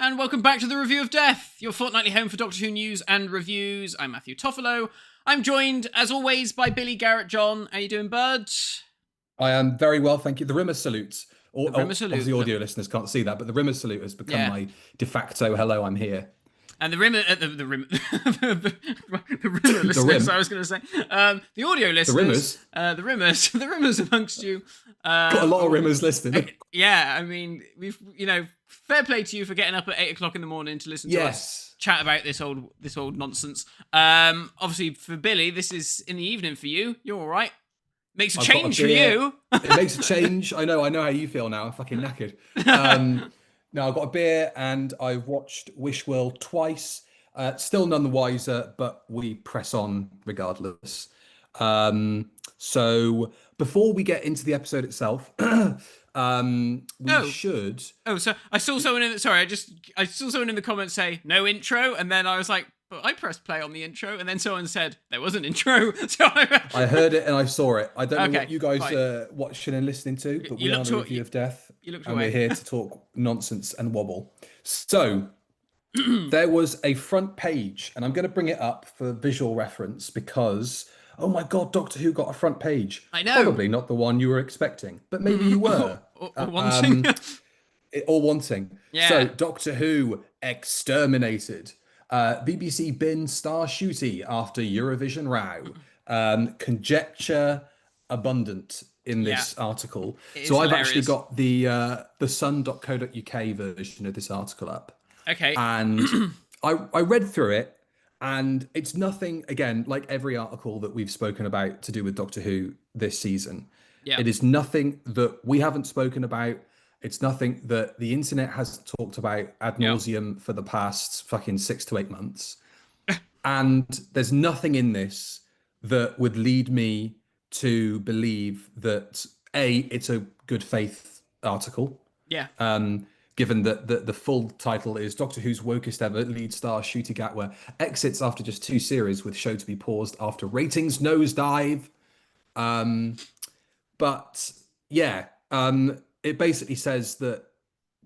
and welcome back to the Review of Death, your fortnightly home for Doctor Who news and reviews. I'm Matthew Toffolo. I'm joined, as always, by Billy Garratt-John. How you doing, bud? I am very well, thank you. The Rimmer salute. The Rimmer salute. Obviously, audio listeners can't see that, but the Rimmer salute has become my de facto hello, I'm here. And the Rimmer, the Rimmer listeners, I was going to say. The audio listeners. The Rimmers amongst you. Got a lot of Rimmers listening. Yeah, I mean, we've, fair play to you for getting up at 8 o'clock in the morning to listen to us chat about this old nonsense. Obviously, for Billy, this is in the evening for you. You're all right. Makes a change for you. It makes a change. I know how you feel now. I'm fucking knackered. Now I've got a beer and I've watched Wishworld twice. Still none the wiser, but we press on regardless. So before we get into the episode itself, we should. Oh, so I saw someone in. Sorry, I saw someone in the comments say no intro, and then I was like, but I pressed play on the intro, and then someone said there was an intro. So I heard it and I saw it. I don't know what you guys are watching and listening to, but we are the Review of Death, and we're here to talk nonsense and wobble. So there was a front page, and I'm going to bring it up for visual reference because, oh my God, Doctor Who got a front page. I know. Probably not the one you were expecting, but maybe you were. or wanting. Or wanting. Yeah. So Doctor Who exterminated. BBC bin star shooty after Eurovision row. Conjecture abundant in this article. So I've actually got the sun.co.uk version of this article up. Okay. And I read through it, and it's nothing, again, like every article that we've spoken about to do with Doctor Who this season. Yeah. It is nothing that we haven't spoken about. It's nothing that the internet has talked about ad nauseum for the past fucking 6 to 8 months. And there's nothing in this that would lead me to believe that it's a good faith article. Yeah. Given that the full title is Doctor Who's wokest ever lead star Ncuti Gatwa exits after just 2 series with show to be paused after ratings nosedive. But yeah, it basically says that,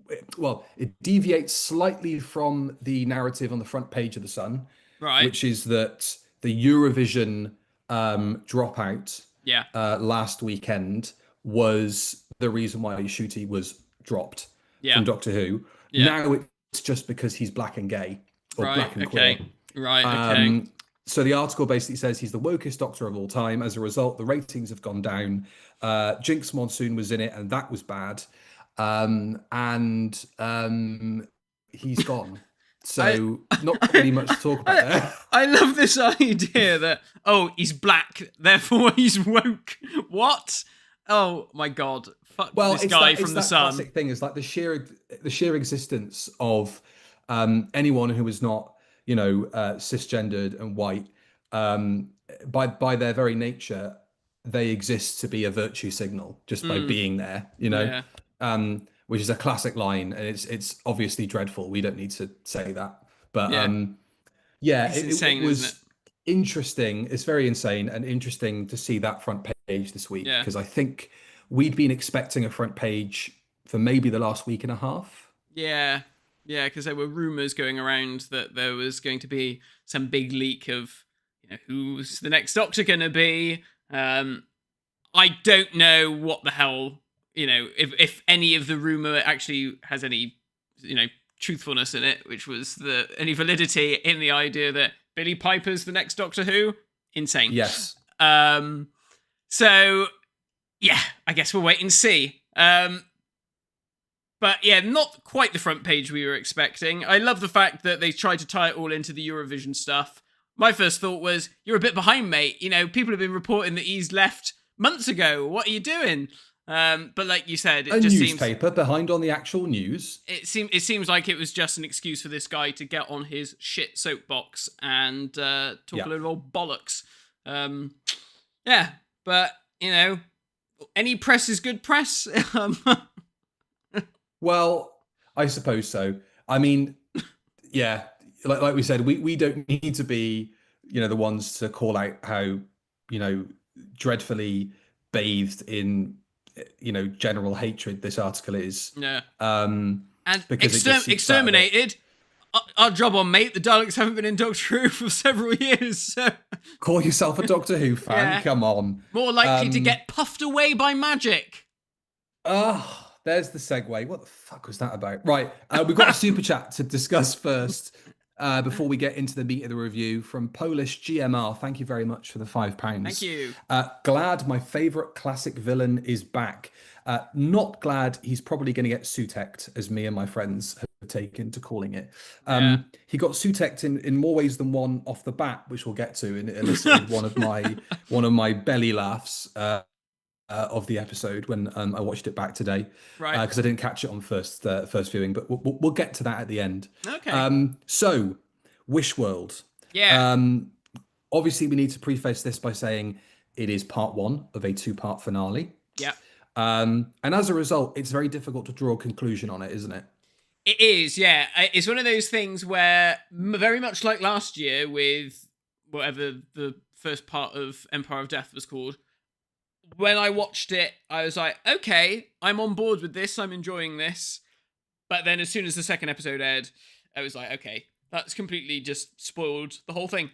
it deviates slightly from the narrative on the front page of The Sun, right? Which is that the Eurovision dropout last weekend was the reason why Ncuti was dropped from Doctor Who. Now it's just because he's black and gay, or black and queer. Okay. So the article basically says he's the wokest Doctor of all time. As a result, the ratings have gone down. Jinx Monsoon was in it, and that was bad. He's gone. So not really much to talk about there. I love this idea that, he's black, therefore he's woke. What? Oh my God. Fuck this guy from The Sun. Classic thing is like the sheer existence of anyone who is not, cisgendered and white, by their very nature, they exist to be a virtue signal just by being there, which is a classic line, and it's obviously dreadful. We don't need to say that, but it's insane, it was isn't it? interesting. It's very insane and interesting to see that front page this week, because I think we'd been expecting a front page for maybe the last week and a half. Yeah, because there were rumors going around that there was going to be some big leak of who's the next Doctor going to be. I don't know what the hell, if any of the rumor actually has any, truthfulness in it, which was any validity in the idea that Billy Piper's the next Doctor Who. Insane. Yes. So, yeah, I guess we'll wait and see. But yeah, not quite the front page we were expecting. I love the fact that they tried to tie it all into the Eurovision stuff. My first thought was, you're a bit behind, mate. People have been reporting that he's left months ago. What are you doing? But like you said, it just seems... A newspaper behind on the actual news. It seems like it was just an excuse for this guy to get on his shit soapbox and talk a load of old bollocks. But, any press is good press. Well, I suppose so. I mean, like we said, we don't need to be, the ones to call out how, dreadfully bathed in, general hatred this article is. Yeah. And because it just seeps out of it. exterminated. Our job on, mate. The Daleks haven't been in Doctor Who for several years, so Call yourself a Doctor Who fan? Yeah. Come on. more likely to get puffed away by magic. There's the segue. What the fuck was that about? Right, we've got a super chat to discuss first before we get into the meat of the review from Polish GMR. Thank you very much for the £5. Thank you. Glad my favourite classic villain is back. Not glad he's probably going to get Suteked, as me and my friends have taken to calling it. He got Suteked in more ways than one off the bat, which we'll get to, and it elicited one of my belly laughs of the episode when I watched it back today, Right. Because I didn't catch it on first viewing, but we'll get to that at the end. Okay. So, Wish World. Yeah. Obviously, we need to preface this by saying it is part one of a 2-part finale. Yeah. And as a result, it's very difficult to draw a conclusion on it, isn't it? It is, yeah. It's one of those things where, very much like last year with whatever the first part of Empire of Death was called, when I watched it, I was like, okay, I'm on board with this, I'm enjoying this. But then as soon as the second episode aired, I was like, okay, that's completely just spoiled the whole thing.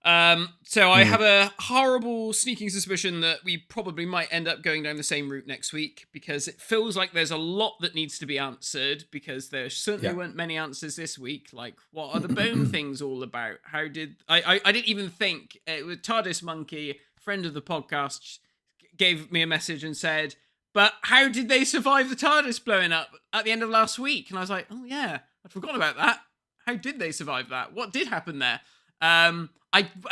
So I have a horrible sneaking suspicion that we probably might end up going down the same route next week, because it feels like there's a lot that needs to be answered, because there certainly weren't many answers this week. Like, what are the bone things all about? How did... I didn't even think... It was TARDIS Monkey, friend of the podcast, gave me a message and said, but how did they survive the TARDIS blowing up at the end of last week? And I was like, oh yeah, I'd forgotten about that. How did they survive that? What did happen there? I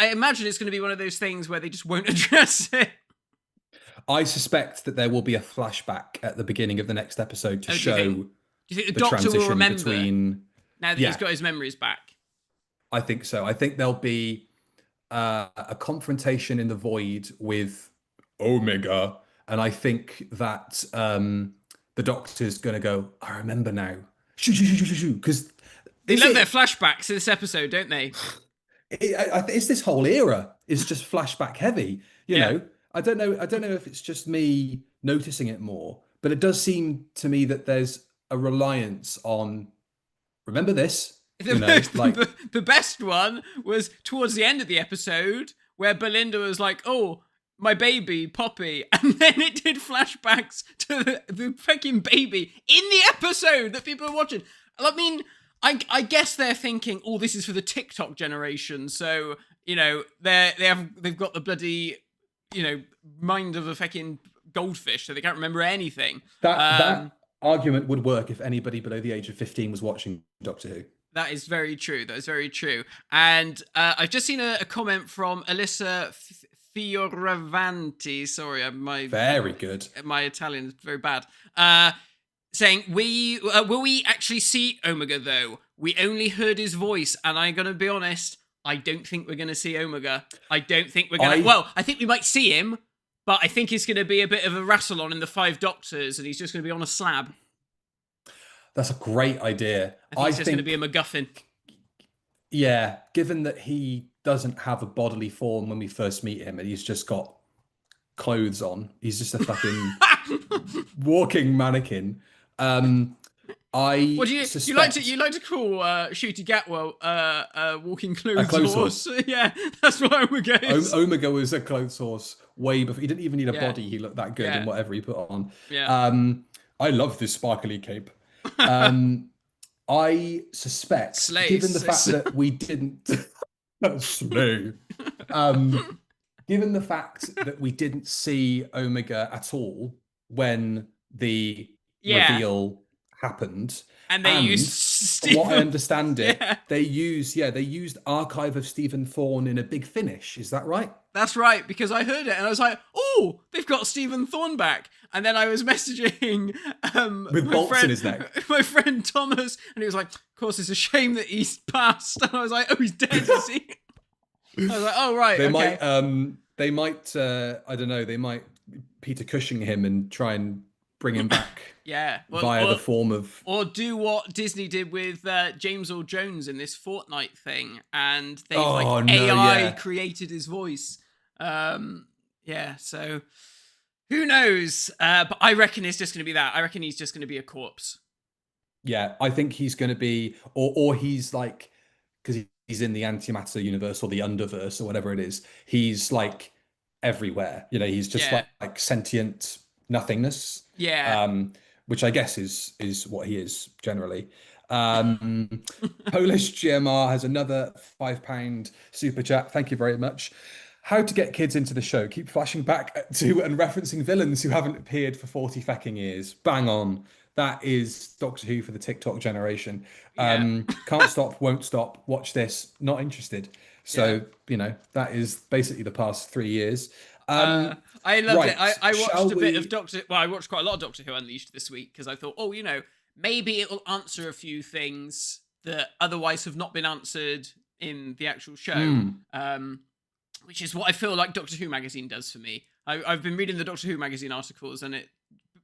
imagine it's going to be one of those things where they just won't address it. I suspect that there will be a flashback at the beginning of the next episode to show. Do you think the Doctor will remember between... now that he's got his memories back? I think so. I think there'll be a confrontation in the void with Omega, and I think that the Doctor's going to go, I remember now. Shoo, because they love their flashbacks in this episode, don't they? It's this whole era is just flashback heavy. You know, I don't know if it's just me noticing it more, but it does seem to me that there's a reliance on remember this. The best one was towards the end of the episode where Belinda was like, "Oh, my baby Poppy," and then it did flashbacks to the fucking baby in the episode that people are watching. I mean, I guess they're thinking, oh, this is for the TikTok generation. So, you know, they've got the bloody, you know, mind of a fucking goldfish, so they can't remember anything. That argument would work if anybody below the age of 15 was watching Doctor Who. That is very true. That is very true. And I've just seen a comment from Alyssa Fioravanti. Sorry, very good. My Italian is very bad. Saying, will we actually see Omega, though? We only heard his voice, and I'm going to be honest, I don't think we're going to see Omega. I don't think we're going to... Well, I think we might see him, but I think it's going to be a bit of a wrestle-on in the Five Doctors, and he's just going to be on a slab. That's a great idea. I think it's just going to be a MacGuffin. Yeah, given that he doesn't have a bodily form when we first meet him, and he's just got clothes on. He's just a fucking walking mannequin. What do you like to call Shooty Gatwell walking clothes horse? Yeah, that's what Omega is. Omega was a clothes horse way before. He didn't even need a body. He looked that good in whatever he put on. Yeah. I love this sparkly cape. I suspect, given the fact that we didn't slay, given the fact that we didn't see Omega at all when the reveal happened, and they used Stephen... what I understand they used Archive of Stephen Thorne in a big finish. Is that right? That's right, because I heard it and I was like, oh, they've got Stephen Thorne back. And then I was messaging with bolts in his neck, my friend Thomas, and he was like, of course, it's a shame that he's passed. And I was like, oh, he's dead, is he? I was like, oh, right, they might I don't know, they might Peter Cushing him and try and bring him back via the form of... Or do what Disney did with James Earl Jones in this Fortnite thing, and they created his voice. So who knows? But I reckon it's just going to be that. I reckon he's just going to be a corpse. Yeah, I think he's going to be, or he's like, because he's in the antimatter universe or the underverse or whatever it is. He's like everywhere. He's just Yeah, like sentient nothingness, yeah. um, which I guess is what he is generally. Um, Polish GMR has another £5 super chat. Thank you very much. How to get kids into the show? Keep flashing back to and referencing villains who haven't appeared for 40 fecking years. Bang on. That is Doctor Who for the TikTok generation. Yeah. Can't stop, won't stop. Watch this. Not interested. Yeah. So, that is basically the past 3 years. Uh, I loved it. Right. I watched Shall a bit of we? Doctor. Well, I watched quite a lot of Doctor Who Unleashed this week because I thought, oh, maybe it will answer a few things that otherwise have not been answered in the actual show. Mm, Which is what I feel like Doctor Who magazine does for me. I've been reading the Doctor Who magazine articles, and it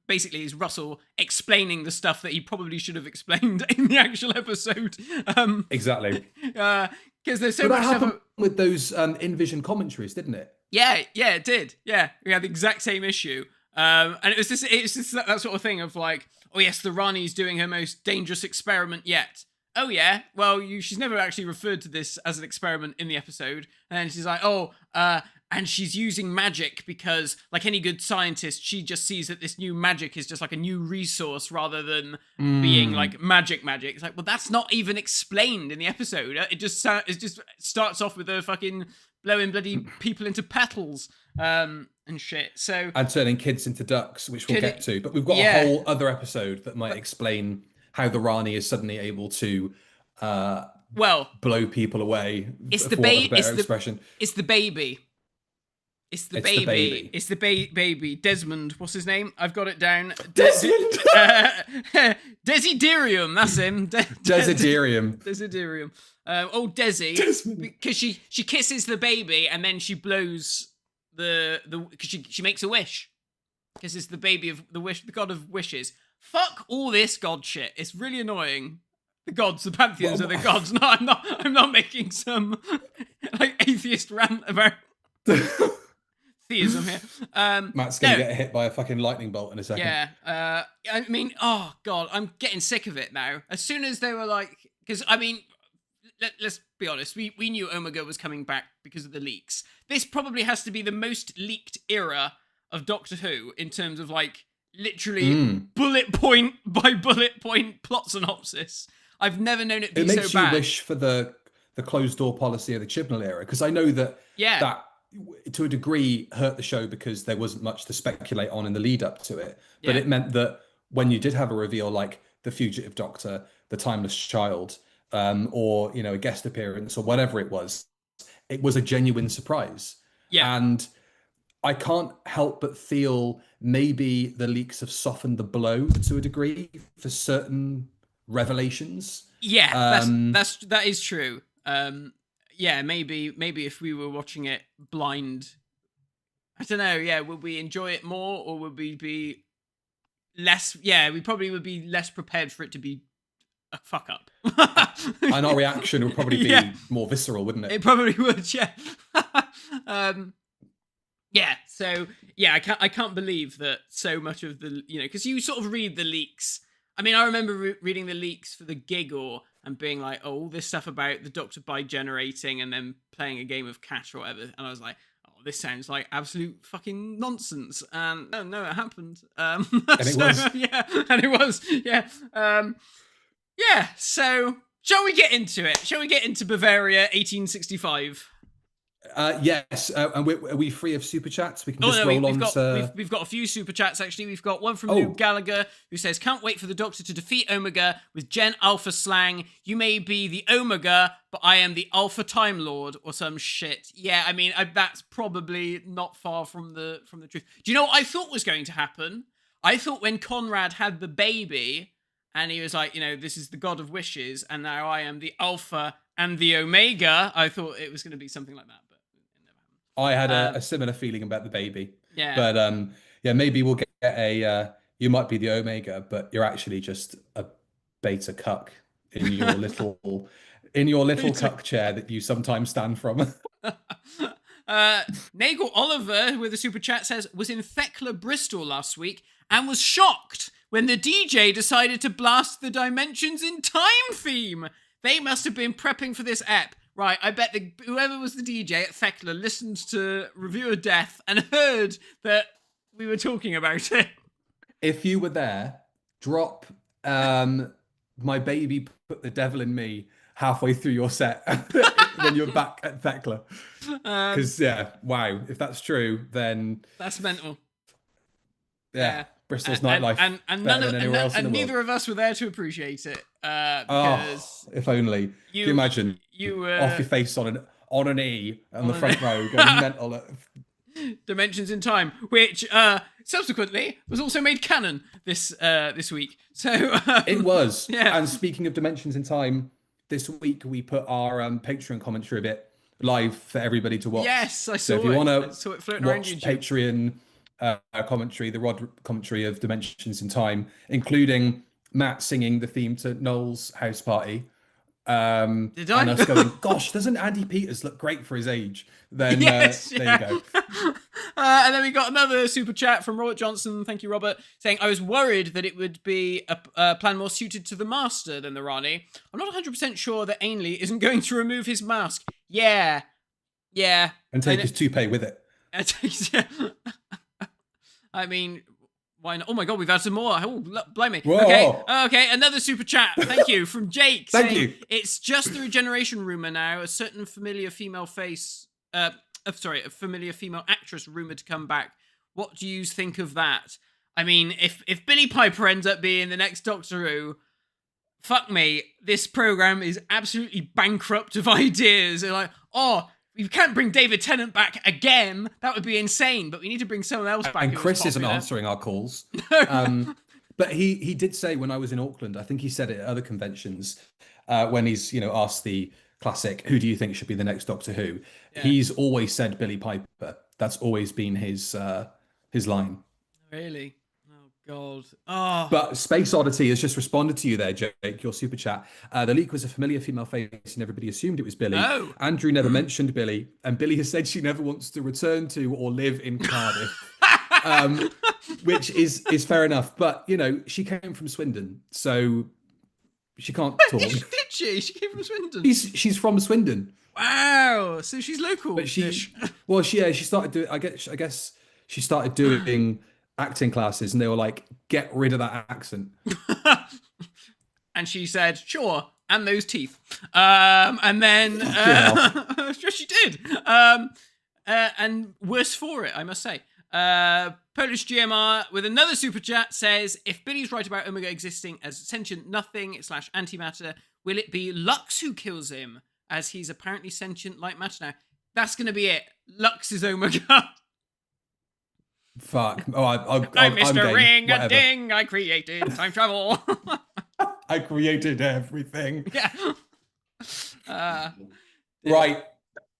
basically is Russell explaining the stuff that he probably should have explained in the actual episode. exactly. Because there's so But much that stuff. happened with those in-vision commentaries, didn't it? Yeah, it did. Yeah, we had the exact same issue. And it's just that sort of thing of like, oh yes, the Rani's doing her most dangerous experiment yet. Oh yeah, well, she's never actually referred to this as an experiment in the episode. And then she's like, and she's using magic because, like any good scientist, she just sees that this new magic is just like a new resource rather than being like magic. It's like, well, that's not even explained in the episode. It just starts off with her fucking blowing bloody people into petals and shit. So And turning kids into ducks, which we'll get to. But we've got yeah. a whole other episode that might explain how the Rani is suddenly able to blow people away. It's the for want of a better expression. It's the baby. It's the baby. It's the baby. Desmond, what's his name? I've got it down. Desmond. Desiderium. That's him. Desiderium. Desiderium. Desi, Desmond. because she kisses the baby and then she blows the because she makes a wish. Because it's the baby of the god of wishes. Fuck all this god shit. It's really annoying. The gods, the pantheons are the gods. No, I'm not making some like atheist rant about theism here. Matt's gonna get hit by a fucking lightning bolt in a second. Yeah. I mean, oh god, I'm getting sick of it now. As soon as they were like, because I mean, let's be honest, we knew Omega was coming back because of the leaks. This probably has to be the most leaked era of Doctor Who in terms of like literally bullet point by bullet point plot synopsis. I've never known it be so bad. It makes you wish for the closed door policy of the Chibnall era, because I know that that to a degree hurt the show because there wasn't much to speculate on in the lead up to it. But it meant that when you did have a reveal like the Fugitive Doctor, the Timeless Child, or a guest appearance or whatever it was a genuine surprise. Yeah. And I can't help but feel maybe the leaks have softened the blow to a degree for certain revelations. Yeah, that is true. Maybe if we were watching it blind, I don't know. Yeah, would we enjoy it more, or would we be less? Yeah, we probably would be less prepared for it to be a fuck up. And our reaction would probably be more visceral, wouldn't it? It probably would. Yeah. Yeah. So yeah, I can't believe that so much of the because you sort of read the leaks. I mean, I remember reading the leaks for the Giggle and being like, oh, all this stuff about the Doctor bi-generating and then playing a game of catch or whatever. And I was like, oh, this sounds like absolute fucking nonsense. And no, it happened. And it was. Yeah, and it was. Yeah. Yeah, so shall we get into it? Shall we get into Bavaria 1865? Yes, and are we free of super chats? We can just roll on to... We've got a few super chats, actually. We've got one from Lou Gallagher, who says, can't wait for the Doctor to defeat Omega with Gen Alpha slang. You may be the Omega, but I am the Alpha Time Lord, or some shit. Yeah, I mean, that's probably not far from the truth. Do you know what I thought was going to happen? I thought when Conrad had the baby, and he was like, this is the God of Wishes, and now I am the Alpha and the Omega, I thought it was going to be something like that. I had a similar feeling about the baby. Yeah. But maybe we'll get a you might be the Omega, but you're actually just a beta cuck in your little cuck chair that you sometimes stand from. Nagel Oliver with a super chat says was in Thekla, Bristol last week and was shocked when the DJ decided to blast the Dimensions in Time theme. They must have been prepping for this ep. Right, I bet whoever was the DJ at Thekla listened to Review of Death and heard that we were talking about it. If you were there, drop My Baby Put the Devil in Me halfway through your set when you're back at Thekla. Because, wow, if that's true, then... That's mental. Yeah. Bristol's nightlife. And neither of us were there to appreciate it. Because if only. Can you imagine? You off your face on an E on the front row, going mental. Dimensions in Time, which subsequently was also made canon this week. So it was. Yeah. And speaking of Dimensions in Time, this week we put our Patreon commentary bit live for everybody to watch. Yes, I saw it. So if you want to watch Patreon commentary, the Rod commentary of Dimensions in Time, including Matt singing the theme to Noel's house party. Did I? And us going, gosh, doesn't Andy Peters look great for his age? Then yes, there you go. And then we got another super chat from Robert Johnson. Thank you, Robert, saying, I was worried that it would be a plan more suited to the Master than the Rani. I'm not 100% sure that Ainley isn't going to remove his mask. Yeah. And take his toupee with it. I mean, why not? Oh my God, we've had some more. Oh, blimey. Whoa. Okay, another super chat. Thank you, from Jake. Thank you. It's just the regeneration rumor now. A certain familiar female face, a familiar female actress rumored to come back. What do you think of that? I mean, if Billie Piper ends up being the next Doctor Who, fuck me, this program is absolutely bankrupt of ideas. They're like, we can't bring David Tennant back again. That would be insane. But we need to bring someone else back. And Chris isn't answering our calls. But he did say when I was in Auckland, I think he said it at other conventions, when he's asked the classic, who do you think should be the next Doctor Who? Yeah. He's always said Billie Piper. That's always been his line. Really? God. Oh. But Space Oddity has just responded to you there, Jake, your super chat. The leak was a familiar female face and everybody assumed it was Billie. Oh. Andrew never mentioned Billie, and Billie has said she never wants to return to or live in Cardiff, which is fair enough. But, she came from Swindon, so she can't talk. Did she? She came from Swindon? She's from Swindon. Wow. So she's local. But she started doing, I guess she started doing acting classes, and they were like, get rid of that accent. And she said, sure, and those teeth. And then she did. And worse for it, I must say. Polish GMR with another super chat says, if Billy's right about Omega existing as sentient nothing / antimatter, will it be Lux who kills him, as he's apparently sentient like matter now? That's going to be it. Lux is Omega. Fuck. I'm Mr. Ring-a-Ding. I created time travel. I created everything. Yeah. Right.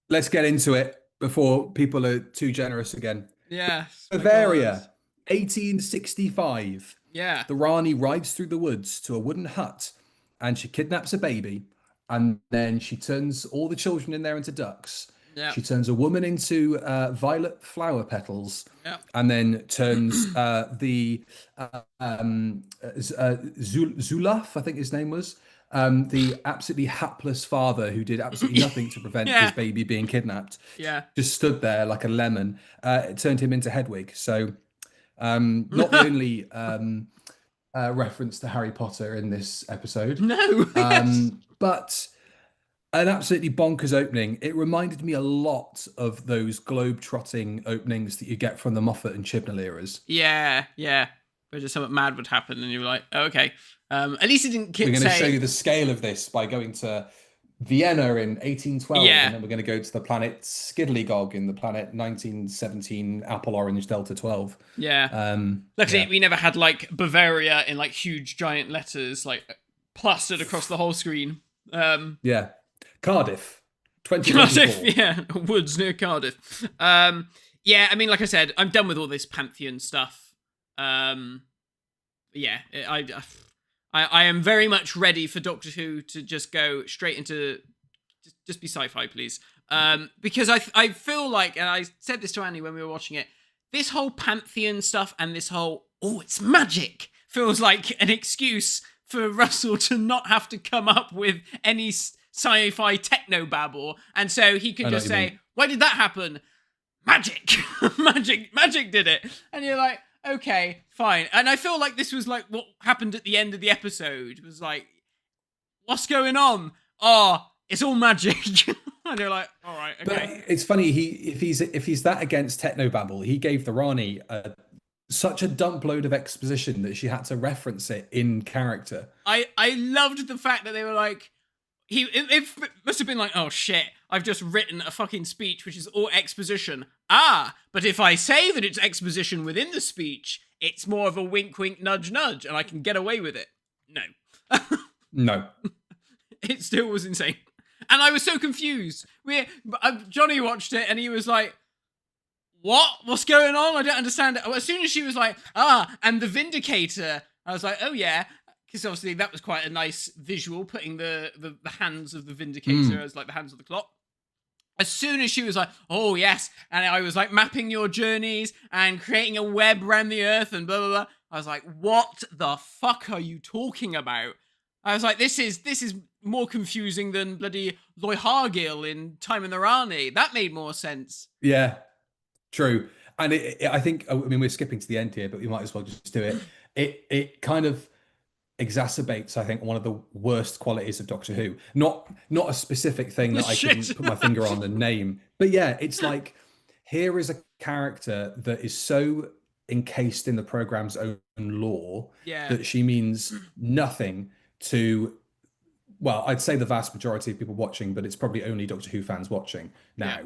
Let's get into it before people are too generous again. Yeah. Bavaria, 1865. Yeah. The Rani rides through the woods to a wooden hut, and she kidnaps a baby, and then she turns all the children in there into ducks. Yep. She turns a woman into violet flower petals, and then turns the Zulaf, I think his name was, the absolutely hapless father who did absolutely nothing to prevent his baby being kidnapped. Yeah, just stood there like a lemon. It turned him into Hedwig. So not the only reference to Harry Potter in this episode. No, but an absolutely bonkers opening. It reminded me a lot of those globe-trotting openings that you get from the Moffat and Chibnall eras. Yeah. Where just something mad would happen and you were like, oh, okay. At least it didn't We're going to show you the scale of this by going to Vienna in 1812. Yeah. And then we're going to go to the planet Skiddlygog in the planet 1917 Apple Orange Delta 12. Yeah. Luckily, we never had like Bavaria in like huge giant letters like plastered across the whole screen. Yeah. Cardiff, 2024. Yeah, woods near Cardiff. I mean, like I said, I'm done with all this Pantheon stuff. I am very much ready for Doctor Who to just go straight into, just be sci-fi, please. Because I feel like, and I said this to Annie when we were watching it, this whole Pantheon stuff and this whole, it's magic, feels like an excuse for Russell to not have to come up with any sci-fi techno babble, and so he can just say, "Why did that happen? Magic, magic did it." And you're like, okay, fine. And I feel like this was like what happened at the end of the episode. It was like, what's going on? Oh, it's all magic. And you're like, all right, okay. But it's funny, if he's that against technobabble, he gave the Rani such a dump load of exposition that she had to reference it in character. I loved the fact that they were like, it must have been like, oh shit, I've just written a fucking speech which is all exposition. But if I say that it's exposition within the speech, it's more of a wink wink nudge nudge and I can get away with it. No. No. It still was insane. And I was so confused. Johnny watched it and he was like, what's going on? I don't understand it. As soon as she was like, and the Vindicator, I was like, oh yeah. Because obviously that was quite a nice visual, putting the hands of the Vindicator as like the hands of the clock. As soon as she was like, oh yes, and I was like mapping your journeys and creating a web around the earth and blah, blah, blah. I was like, what the fuck are you talking about? I was like, this is more confusing than bloody Loy Hargill in Time in the Rani. That made more sense. Yeah, true. And I think, I mean, we're skipping to the end here, but we might as well just do it. It kind of exacerbates, I think, one of the worst qualities of Doctor Who. Not a specific thing that I can put my finger on and name, but yeah, it's like, here is a character that is so encased in the program's own lore that she means nothing to, well, I'd say the vast majority of people watching, but it's probably only Doctor Who fans watching now.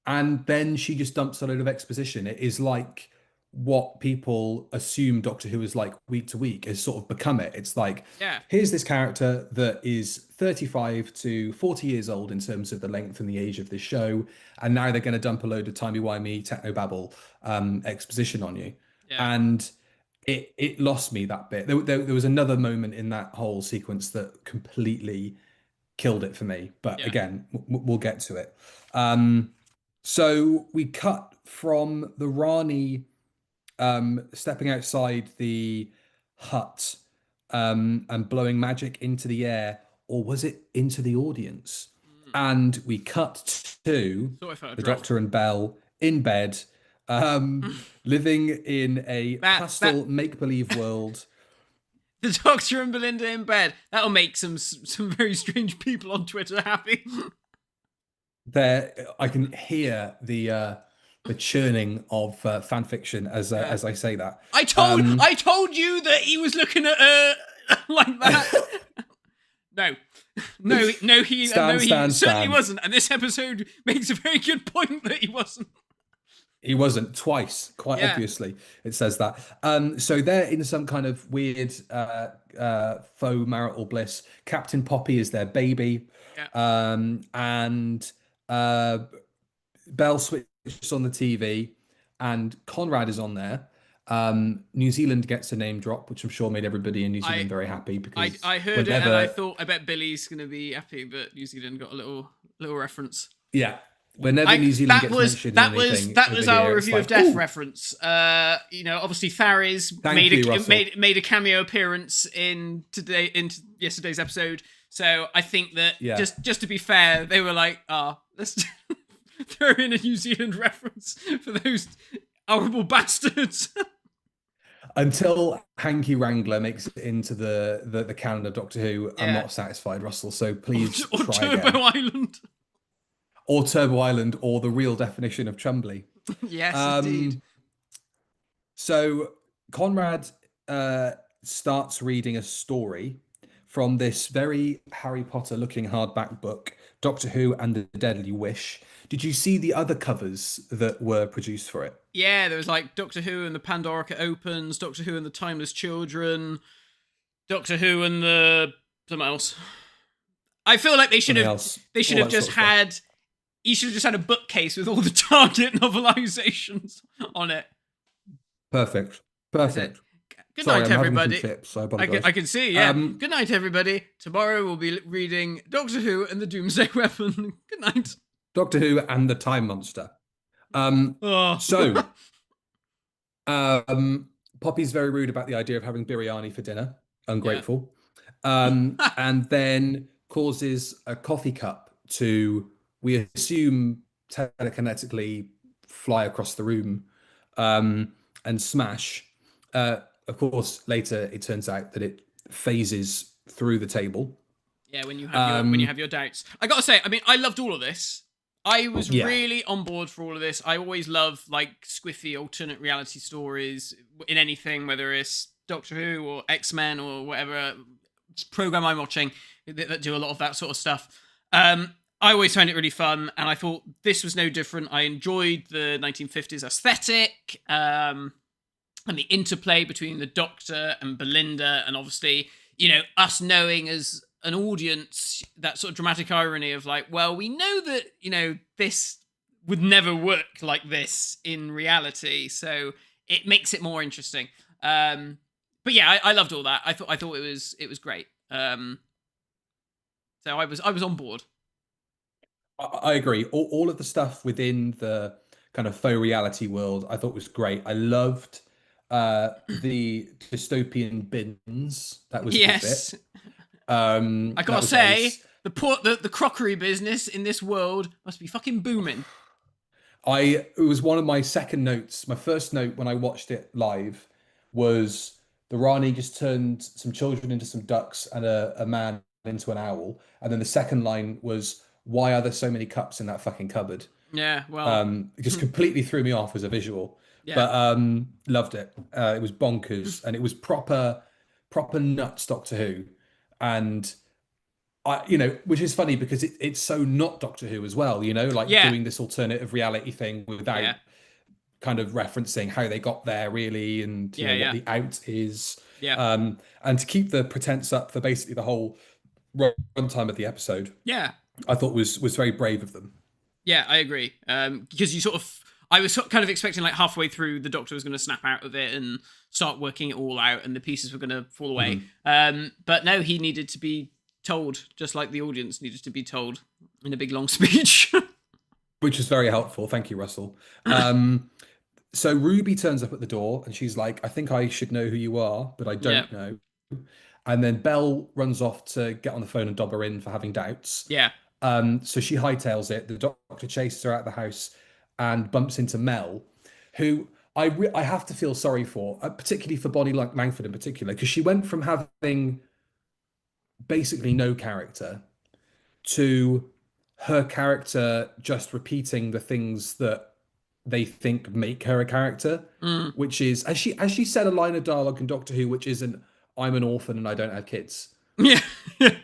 And then she just dumps a load of exposition. It is like what people assume Doctor Who is like week to week has sort of become it. It's like, here's this character that is 35 to 40 years old in terms of the length and the age of this show, and now they're going to dump a load of timey-wimey technobabble exposition on you. And it lost me that bit. There was another moment in that whole sequence that completely killed it for me, but again, we'll get to it. So we cut from the Rani stepping outside the hut and blowing magic into the air, or was it into the audience? And we cut to the Doctor and Belle in bed, living in a pastel make-believe world. The Doctor and Belinda in bed. That'll make some very strange people on Twitter happy. I can hear the churning of fan fiction as I say that. I told you that he was looking at her like that. No, he certainly wasn't. And this episode makes a very good point that he wasn't. He wasn't twice, quite obviously. It says that. So they're in some kind of weird faux marital bliss. Captain Poppy is their baby, and Belle switches on the TV, and Conrad is on there. New Zealand gets a name drop, which I'm sure made everybody in New Zealand very happy, because I heard it and I thought, I bet Billy's going to be happy that New Zealand got a little reference. Yeah. Whenever New Zealand gets mentioned in anything, that was our review of Death reference. Obviously Tharis made a cameo appearance in yesterday's episode. So I think that just to be fair, they were like, let's throw in a New Zealand reference for those horrible bastards. Until Hanky Wrangler makes it into the canon of Doctor Who, I'm not satisfied, Russell. So please or try Turbo again. Island. Or Turbo Island, or the real definition of Chumbly. Yes, indeed. So Conrad starts reading a story from this very Harry Potter-looking hardback book, Doctor Who and the Deadly Wish. Did you see the other covers that were produced for it? Yeah, there was like Doctor Who and the Pandorica Opens, Doctor Who and the Timeless Children, Doctor Who and the something else. I feel like they should have just had. He should have just had a bookcase with all the Target novelizations on it. Perfect. Good night, everybody. I can see, yeah. Good night, everybody. Tomorrow we'll be reading Doctor Who and the Doomsday Weapon. Good night. Doctor Who and the Time Monster. So Poppy's very rude about the idea of having biryani for dinner. Yeah. Ungrateful. And then causes a coffee cup to, we assume, telekinetically fly across the room and smash. Of course, later it turns out that it phases through the table. Yeah, when you Um, have your doubts. I gotta say, I mean, I loved all of this. I was yeah, really on board for all of this. I always love like squiffy alternate reality stories in anything, whether it's Doctor Who or X-Men or whatever program I'm watching that do a lot of that sort of stuff. I always found it really fun, and I thought this was no different. I enjoyed the 1950s aesthetic, and the interplay between the Doctor and Belinda, and obviously, us knowing as an audience that sort of dramatic irony of like, well, we know that this would never work like this in reality, so it makes it more interesting. But yeah, I loved all that. I thought it was great. So I was on board. I agree. All of the stuff within the kind of faux reality world, I thought was great. I loved the dystopian bins. That was a good bit. Yes, I That gotta was say, ace. the crockery business in this world must be fucking booming. It was one of my second notes. My first note when I watched it live was the Rani just turned some children into some ducks and a man into an owl. And then the second line was, why are there so many cups in that fucking cupboard? Yeah, well, It just completely threw me off as a visual, yeah, but loved it. It was bonkers, and it was proper nuts Doctor Who, and which is funny because it's so not Doctor Who as well. Like yeah, doing this alternative reality thing without yeah, kind of referencing how they got there really, and yeah, what yeah, the out is, yeah, and to keep the pretense up for basically the whole runtime of the episode, yeah. I thought was very brave of them. Yeah, I agree. Because I was kind of expecting like halfway through the Doctor was going to snap out of it and start working it all out, and the pieces were going to fall away. Mhm. But no, he needed to be told, just like the audience needed to be told in a big long speech. Which is very helpful. Thank you, Russell. So Ruby turns up at the door and she's like, I think I should know who you are, but I Yeah, don't know. And then Belle runs off to get on the phone and dob her in for having doubts. yeah, So she hightails it. The doctor chases her out of the house and bumps into Mel, who I have to feel sorry for, particularly for Bonnie like Langford in particular, because she went from having basically no character to her character just repeating the things that they think make her a character, mm. which is, as she said a line of dialogue in Doctor Who, which isn't, I'm an orphan and I don't have kids. Yeah. That's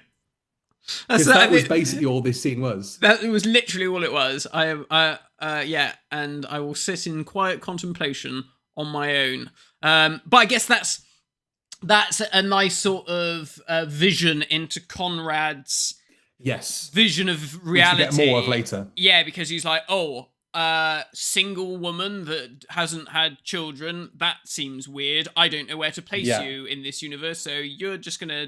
Because that. I that was mean, basically all this scene was. that it was literally all it was. Yeah, and I will sit in quiet contemplation on my own. But I guess that's a nice sort of vision into Conrad's Yes. vision of Which we get reality. more of later. Yeah, because he's like, oh, single woman that hasn't had children. That seems weird. I don't know where to place Yeah. you in this universe, so you're just gonna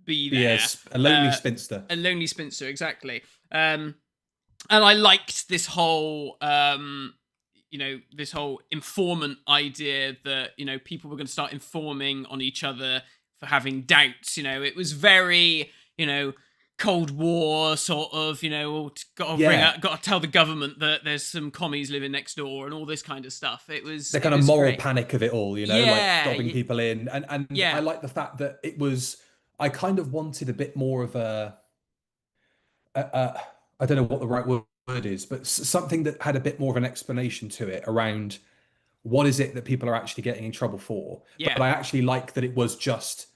be there. Yes. A lonely spinster. A lonely spinster, exactly. And I liked this whole this whole informant idea that people were going to start informing on each other for having doubts. It was very Cold War sort of, got to tell the government that there's some commies living next door and all this kind of stuff. The kind of moral panic of it all, like dobbing people in, and yeah. I like the fact that it was. I kind of wanted a bit more of I don't know what the right word is, but something that had a bit more of an explanation to it around what is it that people are actually getting in trouble for. Yeah. But I actually like that it was just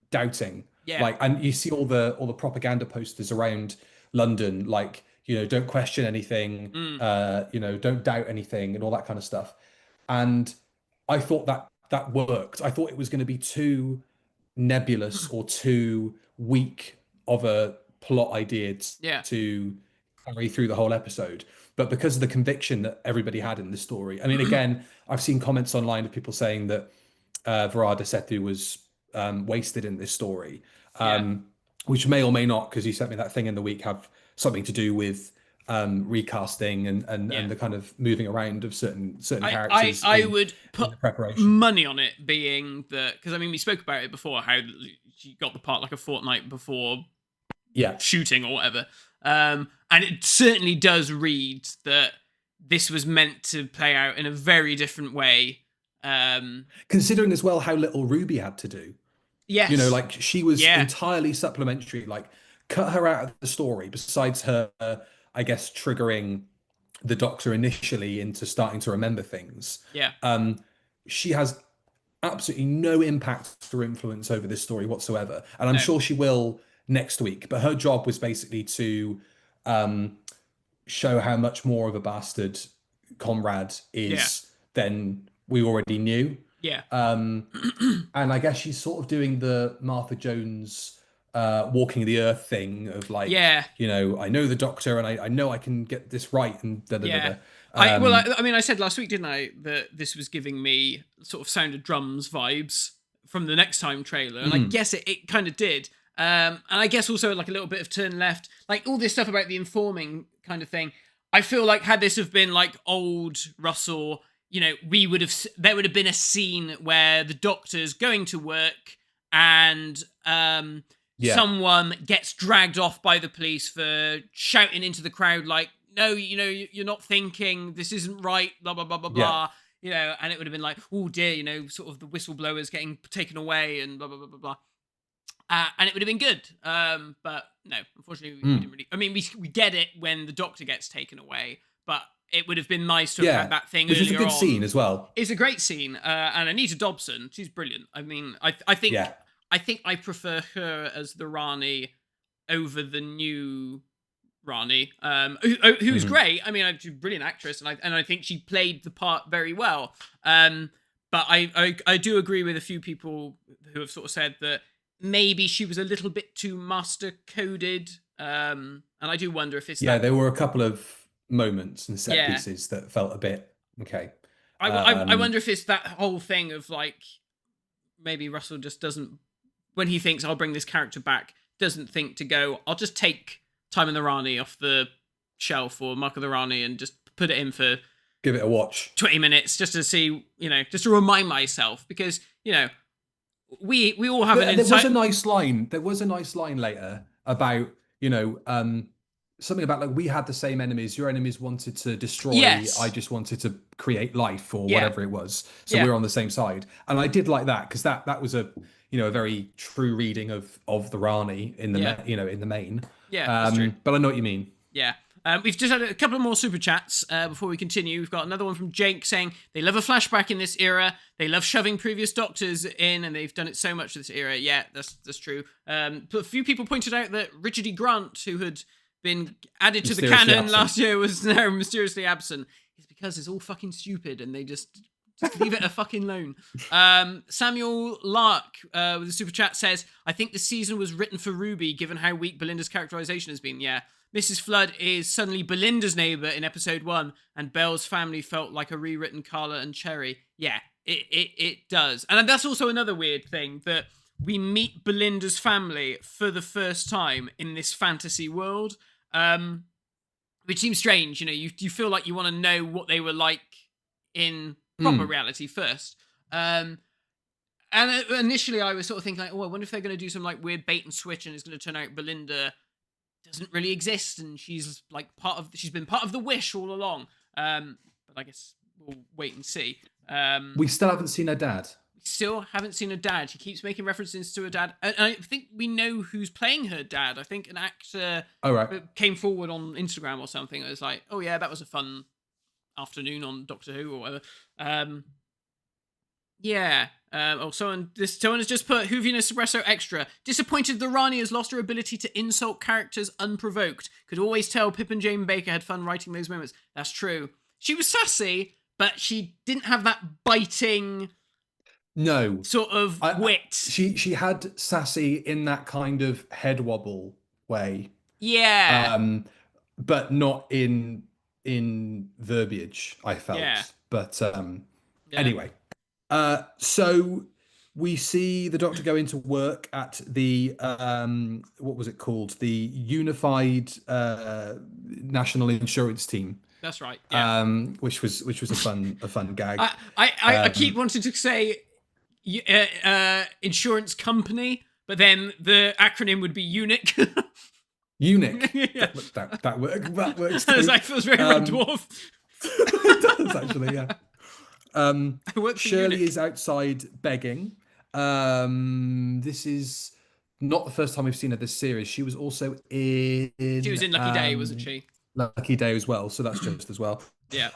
doubting. Yeah. Like, and you see all the propaganda posters around London, like, don't question anything, don't doubt anything and all that kind of stuff. And I thought that worked. I thought it was going to be too nebulous or too weak of a plot idea to carry through the whole episode. But because of the conviction that everybody had in the story, I mean, again, I've seen comments online of people saying that Varada Sethu was wasted in this story, which may or may not, because you sent me that thing in the week, have something to do with recasting Yeah. and the kind of moving around of certain I, I, characters I would in put the preparation. money on it being that, because I mean, we spoke about it before, how she got the part like a fortnight before Yeah. shooting or whatever. And it certainly does read that this was meant to play out in a very different way. Considering as well how little Ruby had to do. Yes. Like she was Yeah. entirely supplementary, like cut her out of the story, besides her, I guess, triggering the Doctor initially into starting to remember things. Yeah. Um, she has absolutely no impact or influence over this story whatsoever. And I'm No. sure she will next week. But her job was basically to um, show how much more of a bastard Conrad Yeah. is than we already knew. Yeah. Um, and I guess she's sort of doing the Martha Jones walking the earth thing of like, Yeah. I know the Doctor and I know I can get this right and da da da Yeah. da. Um, I mean, I said last week, didn't I, that this was giving me sort of Sound of Drums vibes from the Next Time trailer, and I guess it kind of did. And I guess also like a little bit of turn left, like all this stuff about the informing kind of thing. I feel like had this have been like old Russell, there would have been a scene where the Doctor's going to work and yeah, someone gets dragged off by the police for shouting into the crowd like, no, you're not thinking, this isn't right, blah, blah, blah, blah, yeah. blah. And it would have been like, oh dear, sort of the whistleblowers getting taken away and blah, blah, blah, blah, blah. And it would have been good. But no, unfortunately, we didn't really. I mean, we get it when the Doctor gets taken away, but it would have been nice to have had that thing Which is a earlier good on. scene as well. It's a great scene. And Anita Dobson, she's brilliant. I mean, I think Yeah. I prefer her as the Rani over the new Rani, who's great. I mean, she's a brilliant actress, and I think she played the part very well. But I do agree with a few people who have sort of said that maybe she was a little bit too master coded. And I do wonder if it's there were a couple of moments and set pieces that felt a bit okay. I wonder if it's that whole thing of like maybe Russell just doesn't, when he thinks I'll bring this character back, doesn't think to go, I'll just take Time in the Rani off the shelf or Mark of the Rani and just put it in for give it a watch 20 minutes just to see, just to remind myself, because we all have an there was a nice line later about something about like we had the same enemies, your enemies wanted to destroy, yes. I just wanted to create life or whatever it was, so we're on the same side. And I did like that because that was a a very true reading of the Rani in the in the main. That's true. But I know what you mean. We've just had a couple more super chats before we continue. We've got another one from Jake saying they love a flashback in this era. They love shoving previous Doctors in, and they've done it so much this era. Yeah, that's true. But a few people pointed out that Richard E. Grant, who had been added to the canon last year, was now mysteriously absent. It's because it's all fucking stupid, and they just leave it a fucking alone. Samuel Lark with the super chat says, I think the season was written for Ruby, given how weak Belinda's characterization has been. Yeah. Mrs. Flood is suddenly Belinda's neighbor in episode 1, and Belle's family felt like a rewritten Carla and Cherry. Yeah, it does. And that's also another weird thing, that we meet Belinda's family for the first time in this fantasy world, which seems strange. You feel like you want to know what they were like in proper reality first. And initially I was sort of thinking like, I wonder if they're going to do some like weird bait and switch and it's going to turn out Belinda doesn't really exist and she's like she's been part of the Wish all along. But I guess we'll wait and see. We still haven't seen her dad. Still haven't seen her dad. She keeps making references to her dad. And I think we know who's playing her dad. I think an actor came forward on Instagram or something. It was like, oh yeah, that was a fun afternoon on Doctor Who or whatever. Someone has just put Whoviness Espresso Extra. Disappointed the Rani has lost her ability to insult characters unprovoked. Could always tell Pip and Jane Baker had fun writing those moments. That's true. She was sassy, but she didn't have that biting sort of wit. She had sassy in that kind of head wobble way. Yeah. But not in verbiage, I felt. But anyway. So We see the Doctor go into work at the what was it called? The Unified National Insurance Team, That's right. Yeah. which was a fun gag. I keep wanting to say insurance company, but then the acronym would be UNIC. Eunuch. Yeah. That works That too. feels very Red Dwarf. It does actually, yeah. I work for Shirley UNIC. is outside begging. This is not the first time we've seen her this series. She was also She was in in Lucky Day, wasn't she? Lucky Day as well, so that's just as well. Yeah.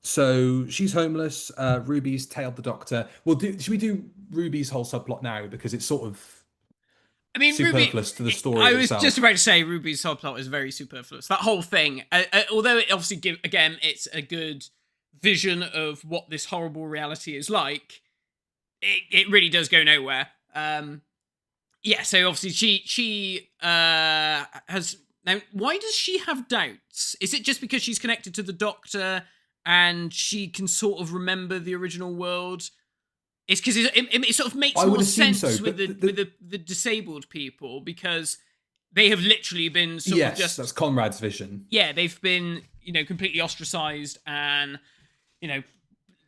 So she's homeless. Ruby's tailed the Doctor. Should we do Ruby's whole subplot now because it's sort of I mean, superfluous to the story I was itself. just about to say Ruby's subplot is very superfluous. That whole thing, although it obviously it's a good vision of what this horrible reality is like. It really does go nowhere. Yeah. So obviously she has now. Why does she have doubts? Is it just because she's connected to the Doctor and she can sort of remember the original world? It's because it sort of makes more sense with the disabled people because they have literally been sort of just... that's Conrad's vision. Yeah, they've been, completely ostracized and,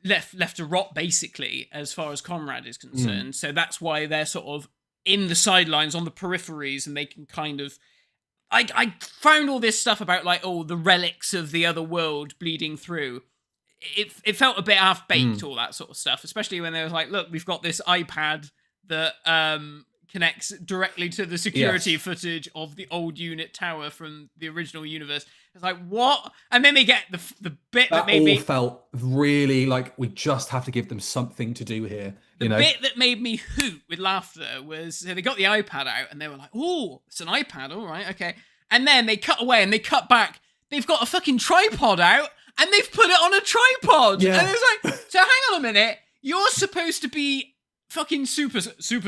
left to rot, basically, as far as Conrad is concerned. So that's why they're sort of in the sidelines, on the peripheries, and they can kind of... I found all this stuff about, the relics of the other world bleeding through. It felt a bit half-baked, all that sort of stuff, especially when they was like, look, we've got this iPad that connects directly to the security footage of the old unit tower from the original universe. It's like, what? And then they get the bit that made me... felt really like we just have to give them something to do here. The bit that made me hoot with laughter was they got the iPad out and they were like, oh, it's an iPad, all right, okay. And then they cut away and they cut back. They've got a fucking tripod out and they've put it on a tripod. Yeah. And it's like, so hang on a minute. You're supposed to be fucking super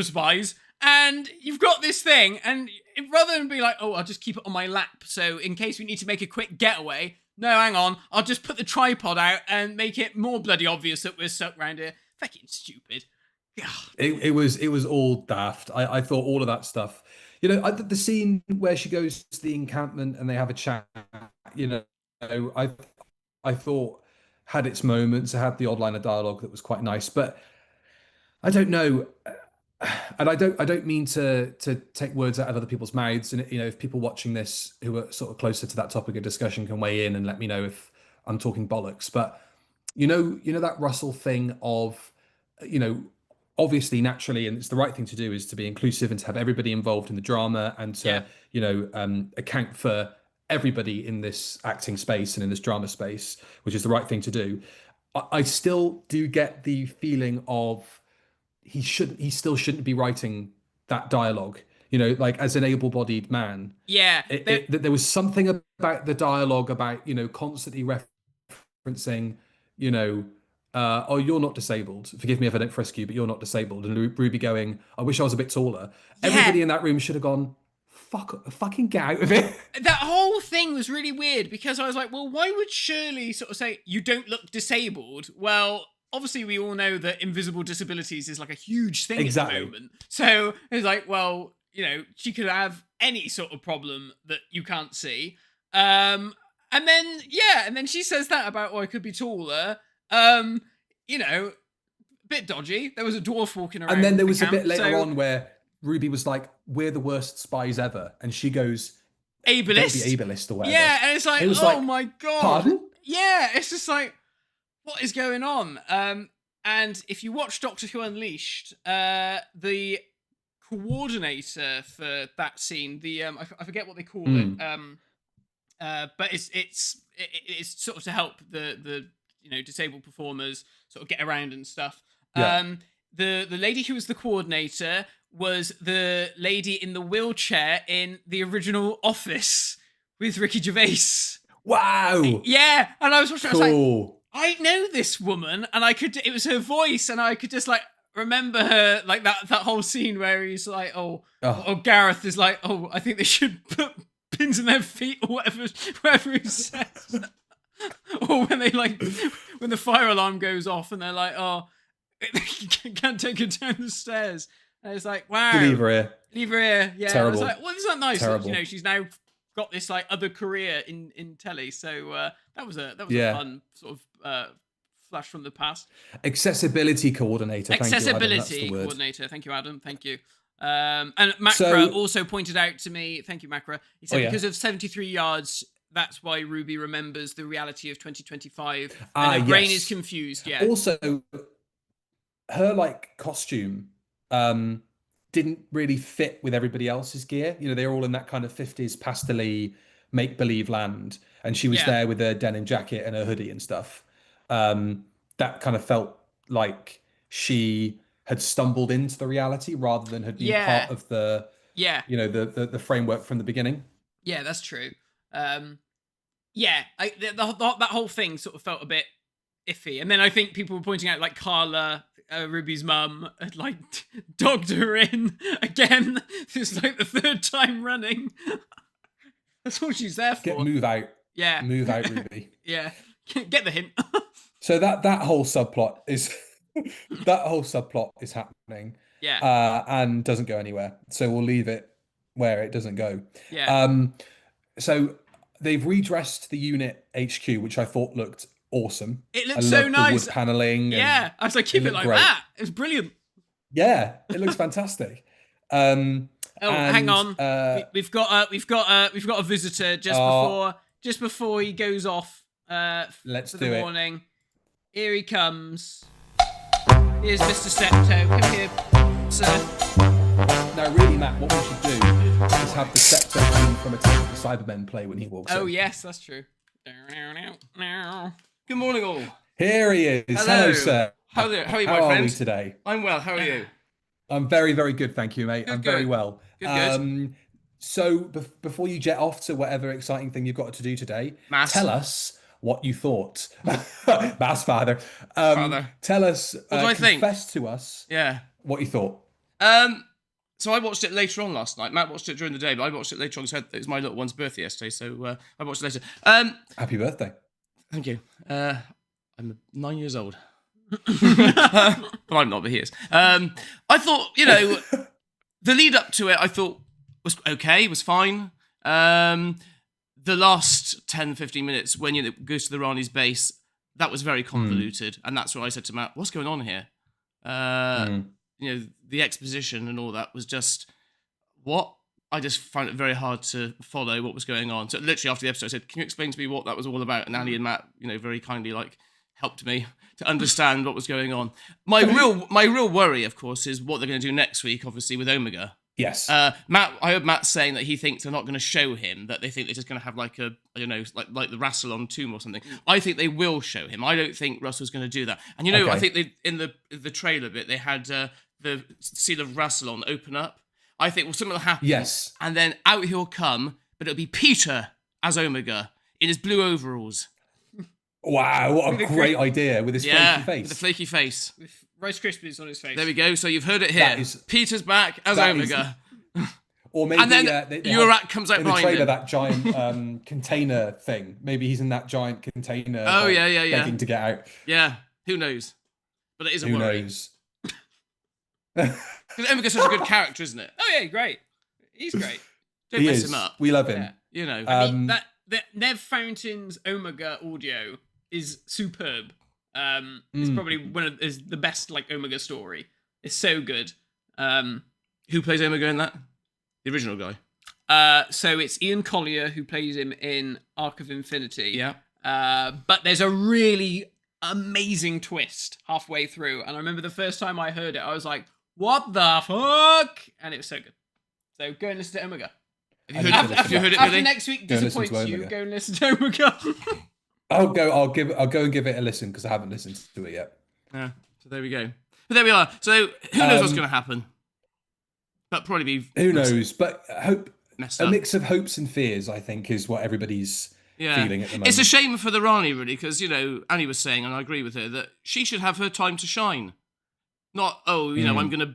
spies and you've got this thing. And rather than be like, oh, I'll just keep it on my lap. So in case we need to make a quick getaway. No, hang on. I'll just put the tripod out and make it more bloody obvious that we're stuck around here. Fucking stupid. It was all daft. I thought all of that stuff. The scene where she goes to the encampment and they have a chat, I thought had its moments. It had the odd line of dialogue that was quite nice, but I don't know, and I don't mean to take words out of other people's mouths. And if people watching this who are sort of closer to that topic of discussion can weigh in and let me know if I'm talking bollocks. But that Russell thing of obviously naturally, and it's the right thing to do, is to be inclusive and to have everybody involved in the drama and to account for everybody in this acting space and in this drama space, which is the right thing to do. I still do get the feeling of he still shouldn't be writing that dialogue, as an able-bodied man. Yeah. There was something about the dialogue about, constantly referencing, oh, you're not disabled. Forgive me if I don't frisk you, but you're not disabled. And Ruby going, I wish I was a bit taller. Yeah. Everybody in that room should have gone, fucking get out of it. That whole thing was really weird because I was like, well, why would Shirley sort of say, you don't look disabled? Well, obviously we all know that invisible disabilities is like a huge thing at the moment. So it's like, well, she could have any sort of problem that you can't see. And then she says that about, I could be taller. Bit dodgy. There was a dwarf walking around. And then there was a bit later on where Ruby was like, we're the worst spies ever. And she goes, ableist. Don't be ableist or whatever. Yeah, and it's like, my God. Pardon? Yeah, it's just like, what is going on? And if you watch Doctor Who Unleashed, the coordinator for that scene, I forget what they call it, but it's sort of to help the disabled performers sort of get around and stuff. Yeah. The lady who was the coordinator was the lady in the wheelchair in the original Office with Ricky Gervais. Wow. Yeah, and I was watching. Cool. I was like, I know this woman, and it was her voice, and I could just remember her, that whole scene where he's like, or Gareth is like, oh, I think they should put pins in their feet or whatever he says. Or when they when the fire alarm goes off and they're like, oh, Can't take her down the stairs. And it's like, wow. Leave her here. Leave her here. Yeah. Terrible. I was like, well, isn't that nice? Terrible. That, she's now got this like other career in telly. So that was a fun sort of flash from the past. Accessibility coordinator. Accessibility coordinator. Thank you, Adam. Thank you. And Macra also pointed out to me, thank you, Macra. He said because of 73 yards, that's why Ruby remembers the reality of 2025. And her brain is confused. Yeah. Also, her like costume didn't really fit with everybody else's gear. You know, they're all in that kind of 50s pastel-y make-believe land, and she was there with her denim jacket and her hoodie and stuff. That kind of felt like she had stumbled into the reality rather than had been part of the the framework from the beginning. Yeah, that's true. That whole thing sort of felt a bit iffy, and then I think people were pointing out like Carla, Ruby's mum, had like dogged her in again. It's like the third time running. That's what she's there for. Move out. Yeah, move out, Ruby. Yeah, get the hint. So that whole subplot is happening. Yeah. And doesn't go anywhere. So we'll leave it where it doesn't go. Yeah. So they've redressed the unit HQ, which I thought looked awesome. It looks so nice. The wood paneling. Yeah. I was like, keep it like great. That. It was brilliant. Yeah, it looks fantastic. Hang on. We've got a visitor just before he goes off. Let's for do the it. warning. Here he comes. Here's Mr. Septo. Come here, sir. Now, really, Matt, what we should do is have the Septo theme from Attack of the Cybermen play when he walks in. Oh, yes, that's true. Good morning, all. Here he is. Hello sir. How are you, my friend? How are we today? I'm well. How are you? I'm very, very good, thank you, mate. Good, I'm very well. Good. So, before you jet off to whatever exciting thing you've got to do today, tell us what you thought. Mass father. Tell us. What do I think? Confess to us. Yeah. What you thought. So I watched it later on last night. Matt watched it during the day, but I watched it later on. It was my little one's birthday yesterday, so I watched it later. Happy birthday. Thank you. I'm 9 years old. But I'm not, but he is. I thought, the lead up to it, I thought was okay, was fine. The last 10, 15 minutes when you go to the Rani's base, that was very convoluted. And that's what I said to Matt, what's going on here? The exposition and all that was just, what? I just found it very hard to follow what was going on. So literally after the episode, I said, can you explain to me what that was all about? And Annie and Matt, very kindly helped me to understand what was going on. My real worry, of course, is what they're going to do next week, obviously, with Omega. Yes. Matt, I heard Matt saying that he thinks they're not going to show him, that they think they're just going to have like the Rassilon tomb or something. I think they will show him. I don't think Russell's going to do that. And I think they, in the trailer bit, they had the seal of Rassilon open up. I think something will happen. Yes. And then out he'll come, but it'll be Peter as Omega in his blue overalls. Wow, what a great idea with his flaky face. With the flaky face. With Rice Krispies on his face. There we go. So you've heard it here. Peter's back as Omega. Or maybe and then Urak comes out behind him. him. That giant container thing. Maybe he's in that giant container. Oh, yeah. Begging to get out. Yeah, who knows? But it is a worry. Who knows? Because Omega's such a good character, isn't it? Oh, yeah, great. He's great. Don't mess him up. We love him. Yeah. I mean, that Nev Fountain's Omega audio is superb. It's probably is the best Omega story. It's so good. Who plays Omega in that? The original guy. So it's Ian Collier who plays him in Arc of Infinity. Yeah. But there's a really amazing twist halfway through, and I remember the first time I heard it, I was like, "What the fuck?" And it was so good. So go and listen to Omega. Have you heard it, After Billy? next week disappoints you, go and listen to Omega. I'll go and give it a listen because I haven't listened to it yet. Yeah. So there we go. But there we are. So who knows what's going to happen? But probably be who knows. But messed a up. Mix of hopes and fears, I think, is what everybody's feeling at the moment. It's a shame for the Rani, really, because Annie was saying, and I agree with her, that she should have her time to shine. Not I'm going to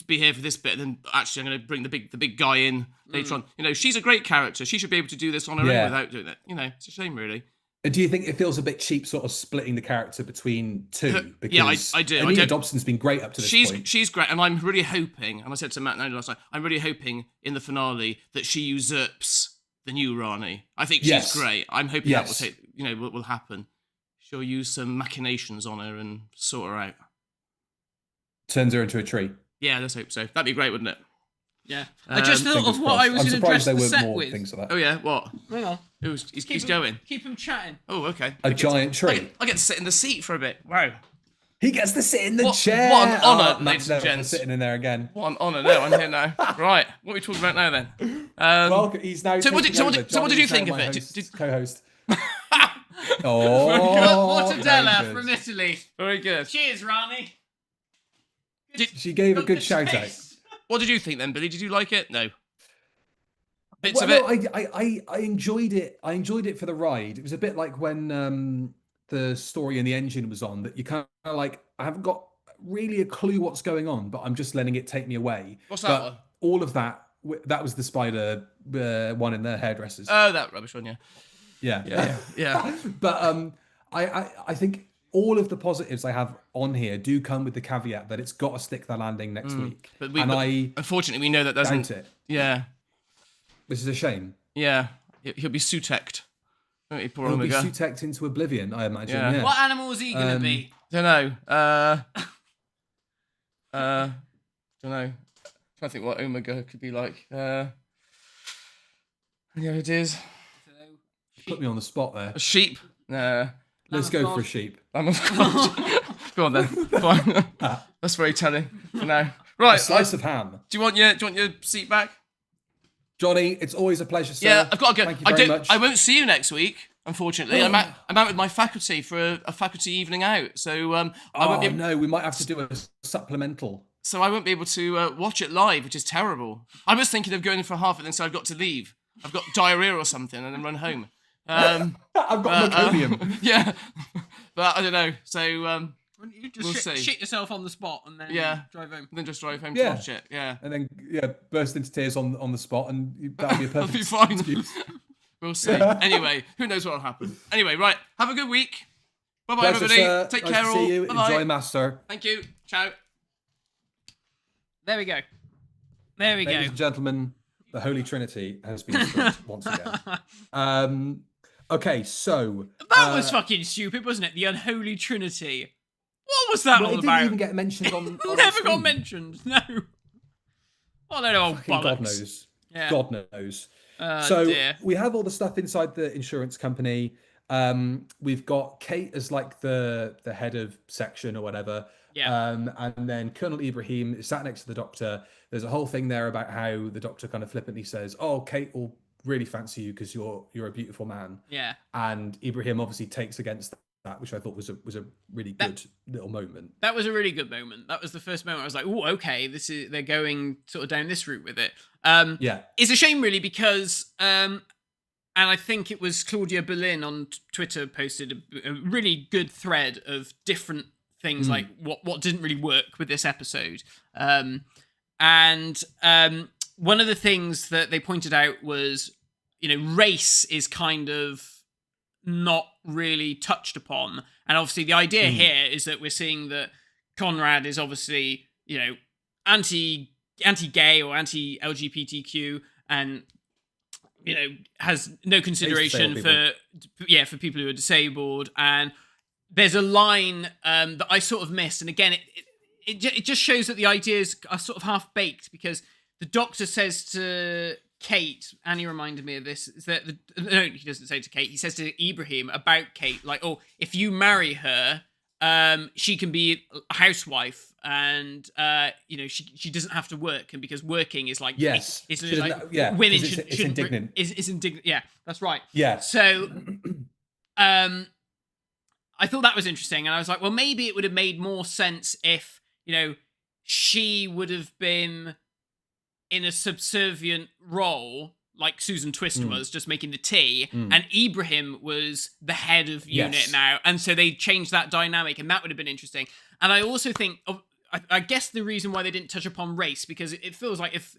be here for this bit, and then actually I'm going to bring the big guy in later on. She's a great character. She should be able to do this on her own without doing it. It's a shame, really. Do you think it feels a bit cheap, sort of splitting the character between two? Yeah, Because I do. Anita Dobson's been great up to this point. She's great, and I'm really hoping, and I said to Matt and Andy last night, I'm really hoping in the finale that she usurps the new Rani. I think she's great. I'm hoping that will take, will happen. She'll use some machinations on her and sort her out. Turns her into a tree. Yeah, let's hope so. That'd be great, wouldn't it? Yeah. I just thought of what I was going to dress the set with. Things like that. Oh yeah, what? Hang on. He's going. Keep him chatting. Oh, okay. A giant tree. I get to sit in the seat for a bit. Wow. He gets to sit in the chair. What an honour, ladies and gents. Sitting in there again. What an honour. No, I'm here now. Right. What are we talking about now then? Well, he's now. So what did you think of it? Co-host. Oh, mortadella from Italy. Very good. Cheers, Rani. She gave a good shout out. What did you think then, Billy? Did you like it? No. Bits of it. No, I enjoyed it. I enjoyed it for the ride. It was a bit like when the story in the engine was on. That you kind of like. I haven't got really a clue what's going on, but I'm just letting it take me away. What's that one? All of that. That was the spider one in the hairdressers. Oh, that rubbish one. Yeah. Yeah. But I think all of the positives I have on here do come with the caveat that it's got to stick the landing next week. But unfortunately, we know that doesn't. Doubt it. Yeah. Which is a shame. Yeah. He'll be Suteked. He'll be Suteked into oblivion, I imagine. Yeah. What animal is he going to be? Don't know. Don't know. I think what Omega could be like. Any ideas? Put me on the spot there. A sheep? Nah. Let's go for a sheep. Lamb of God. Go on then. Fine. That's very telling for now. Right. A slice of ham. Do you want your seat back? Johnny, it's always a pleasure, sir. Yeah, I've got to go. Thank you very much. I won't see you next week, unfortunately. I'm out with my faculty for a faculty evening out. So I won't be able... no, we might have to do a supplemental. So I won't be able to watch it live, which is terrible. I was thinking of going for half it, and so I've got to leave. I've got diarrhea or something, and then run home. I've got meconium. Yeah, but I don't know. So you just shit yourself on the spot and then drive home. And then just drive home to watch it. Yeah, and then burst into tears on the spot, and that'll be a perfect. That'll be fine. We'll see. Anyway, who knows what'll happen? Anyway, right. Have a good week. Bye bye, everybody. Sir. Take nice care, to all. See you. Bye-bye. Enjoy, Master. Thank you. Ciao. There we go. Ladies and gentlemen, the Holy Trinity has been stripped once again. Okay, so that was fucking stupid, wasn't it? The unholy Trinity. What was that all about? It didn't even get mentioned on. Never got mentioned. No. Oh, no, bollocks. God knows. Yeah. God knows. Dear. We have all the stuff inside the insurance company. We've got Kate as like the head of section or whatever. Yeah. And then Colonel Ibrahim is sat next to the doctor. There's a whole thing there about how the doctor kind of flippantly says, "Oh, Kate will really fancy you because you're a beautiful man." Yeah. And Ibrahim obviously takes against that, which I thought was a really good little moment. That was a really good moment. That was the first moment I was like, "Oh, okay, they're going sort of down this route with it." It's a shame really because and I think it was Claudia Berlin on Twitter posted a really good thread of different things like what didn't really work with this episode. And one of the things that they pointed out was, race is kind of not really touched upon. And obviously the idea here is that we're seeing that Conrad is obviously, anti-gay or anti-LGBTQ and, has no consideration for people who are disabled. And there's a line that I sort of missed. And again, it just shows that the ideas are sort of half-baked because the doctor says to Kate, Annie reminded me of this, is that no, he doesn't say to Kate, he says to Ibrahim about Kate, like, oh, if you marry her, she can be a housewife and, she doesn't have to work. And because working is like, yes, it's like women shouldn't, indignant. It's indignant. Yeah, that's right. Yeah. So, I thought that was interesting. And I was like, well, maybe it would have made more sense if, she would have been in a subservient role, like Susan Twist was, just making the tea, and Ibrahim was the head of unit now, and so they changed that dynamic, and that would have been interesting. And I also think, I guess the reason why they didn't touch upon race, because it feels like if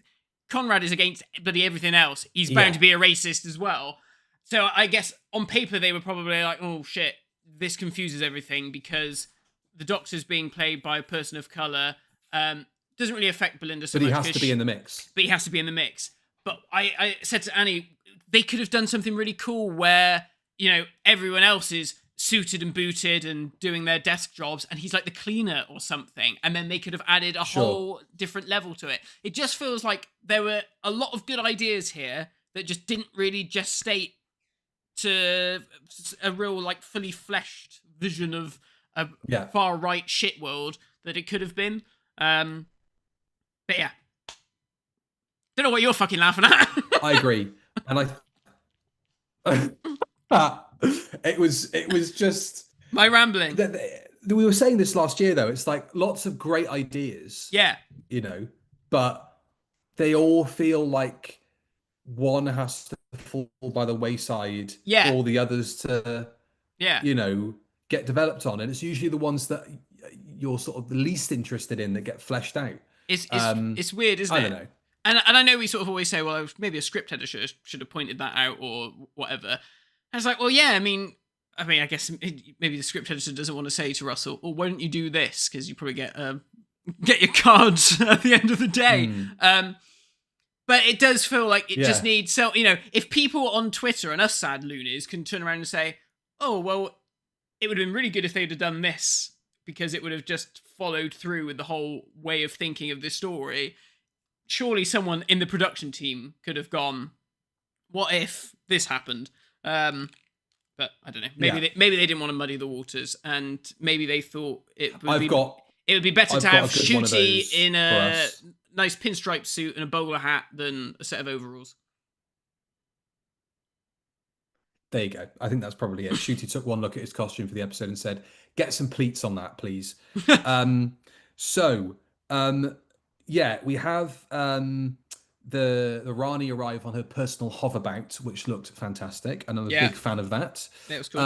Conrad is against bloody everything else, he's bound to be a racist as well. So I guess on paper they were probably like, oh shit, this confuses everything because the Doctor's being played by a person of color. Doesn't really affect Belinda so But much. he has to be in the mix. But he has to be in the mix. But I said to Annie, they could have done something really cool where, you know, everyone else is suited and booted and doing their desk jobs and he's like the cleaner or something, and then they could have added a whole different level to it. It just feels like there were a lot of good ideas here that just didn't really gestate to a real like fully fleshed vision of a far right shit world that it could have been. But yeah, don't know what you're fucking laughing at. I agree, and it was just my rambling. We were saying this last year, though. It's like lots of great ideas. Yeah, you know, but they all feel like one has to fall by the wayside. Yeah, for all the others to, you know, get developed on, and it's usually the ones that you're sort of the least interested in that get fleshed out. It's weird, isn't it? I don't know. And I know we sort of always say, well, maybe a script editor should have pointed that out or whatever. And it's like, well, yeah, I mean, I guess maybe the script editor doesn't want to say to Russell, "Oh, why don't you do this?" Because you probably get your cards at the end of the day. But it does feel like it just needs. So, you know, if people on Twitter and us sad loonies can turn around and say, "Oh, well, it would have been really good if they'd have done this," because it would have just followed through with the whole way of thinking of this story. Surely someone in the production team could have gone, what if this happened? But I don't know. Maybe they didn't want to muddy the waters, and maybe they thought it would be better to have Shooty in a nice pinstripe suit and a bowler hat than a set of overalls. There you go. I think that's probably it. Shooty took one look at his costume for the episode and said, "Get some pleats on that, please." Yeah, we have the Rani arrive on her personal hoverbout, which looked fantastic, and I'm a big fan of that. That was cool.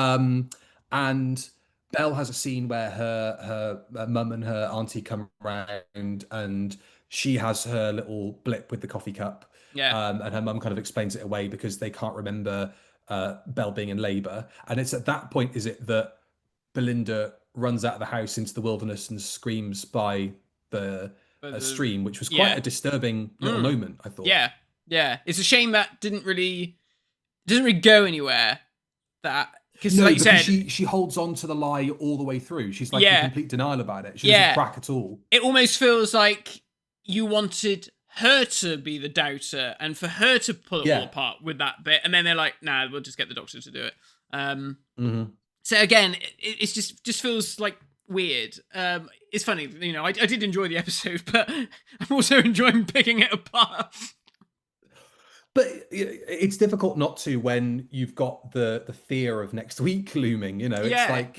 And Belle has a scene where her mum and her auntie come around, and she has her little blip with the coffee cup. And her mum kind of explains it away because they can't remember Belle being in labour. And it's at that point, is it, that Belinda runs out of the house into the wilderness and screams by the stream, which was quite a disturbing little moment, I thought. Yeah. It's a shame that doesn't really go anywhere. That because like you said, she holds on to the lie all the way through. She's like in complete denial about it. She doesn't crack at all. It almost feels like you wanted her to be the doubter and for her to pull it all apart with that bit, and then they're like, "Nah, we'll just get the Doctor to do it." So again, it just feels like weird. It's funny, you know, I did enjoy the episode, but I'm also enjoying picking it apart. But it's difficult not to when you've got the fear of next week looming, you know. It's like,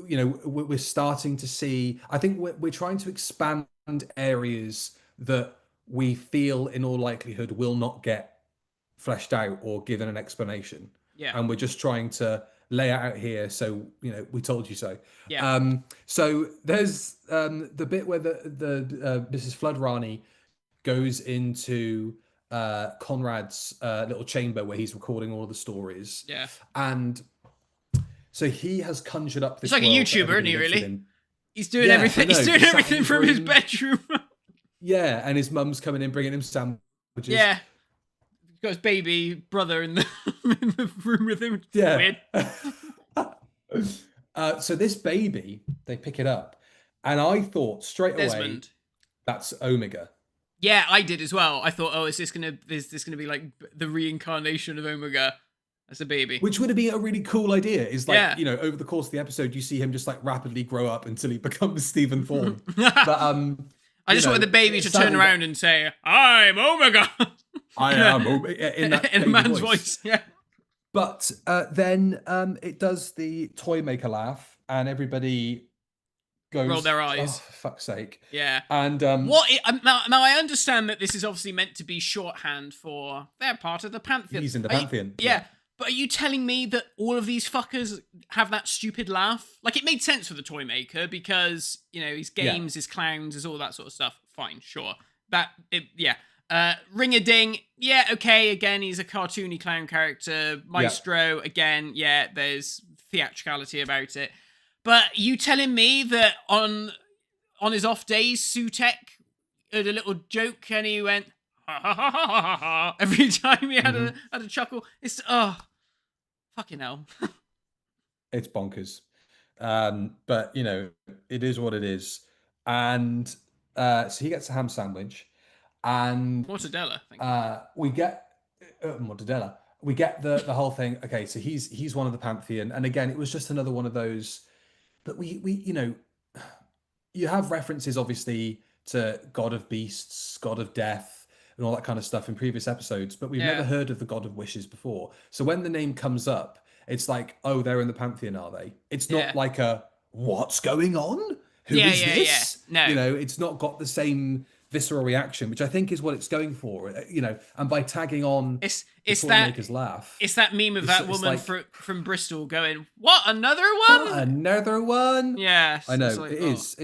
you know, we're starting to see, I think we're trying to expand areas that we feel in all likelihood will not get fleshed out or given an explanation. And we're just trying to lay it out here, so you know, we told you so. So there's the bit where the Mrs. Flood Rani goes into Conrad's little chamber where he's recording all of the stories. And so he has conjured up this. He's like a YouTuber, isn't he? Really? He's doing everything. He's doing everything from his bedroom. And his mum's coming in bringing him sandwiches. He's got his baby brother in the room with him. Weird. So this baby, they pick it up, and I thought straight away, that's Omega. Yeah, I did as well. I thought, oh, is this gonna be like the reincarnation of Omega as a baby? Which would have been a really cool idea. Is like, you know, over the course of the episode, you see him just like rapidly grow up until he becomes Stephen Thorne. But I just wanted the baby to turn around and say, "I'm Omega." I am Omega in a man's voice. Yeah. But then it does the toy maker laugh, and everybody goes, roll their eyes. Oh, for fuck's sake. Yeah. And now I understand that this is obviously meant to be shorthand for they're part of the Pantheon. He's in the Pantheon. But are you telling me that all of these fuckers have that stupid laugh? Like, it made sense for the toy maker because, you know, his games, his clowns, his all that sort of stuff. Fine, sure. Ring-a-ding, yeah, okay, again, he's a cartoony clown character. Maestro, again, yeah, there's theatricality about it. But you telling me that on his off days, Sutek had a little joke and he went ha ha ha ha ha ha every time he had a chuckle. It's fucking hell. It's bonkers. But you know, it is what it is. And so he gets a ham sandwich, and Mortadella. Thank you. we get mortadella. We get the whole thing. Okay, so he's one of the Pantheon, and again, it was just another one of those that we you know, you have references obviously to God of Beasts, God of Death, and all that kind of stuff in previous episodes, but we've never heard of the God of Wishes before. So when the name comes up, it's like, oh, they're in the Pantheon, are they? It's not like a what's going on? Who is this? Yeah. No. You know, it's not got the same visceral reaction, which I think is what it's going for. You know, and by tagging on, it's that make us laugh. It's that meme of that woman like, from Bristol going, "What, another one? What, another one?" Yeah, I know like, It's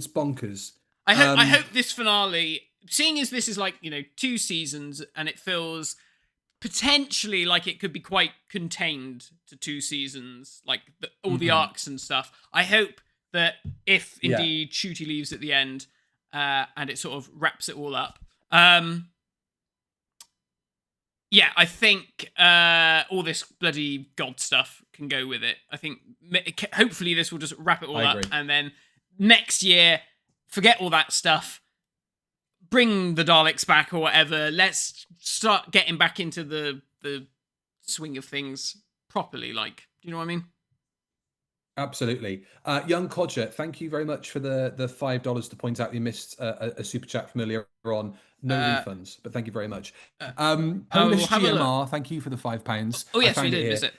bonkers. I hope this finale, seeing as this is like 2 seasons, and it feels potentially like it could be quite contained to 2 seasons, like all the arcs and stuff. I hope that if indeed Shooty leaves at the end, and it sort of wraps it all up. Yeah, I think all this bloody God stuff can go with it. I think hopefully this will just wrap it all up, and then next year, forget all that stuff. Bring the Daleks back or whatever. Let's start getting back into the swing of things properly. Like, do you know what I mean? Absolutely. Young Codger, thank you very much for the $5 to point out you missed a super chat from earlier on. No refunds, but thank you very much. Polish GMR, thank you for the £5. Oh yes, we did miss it.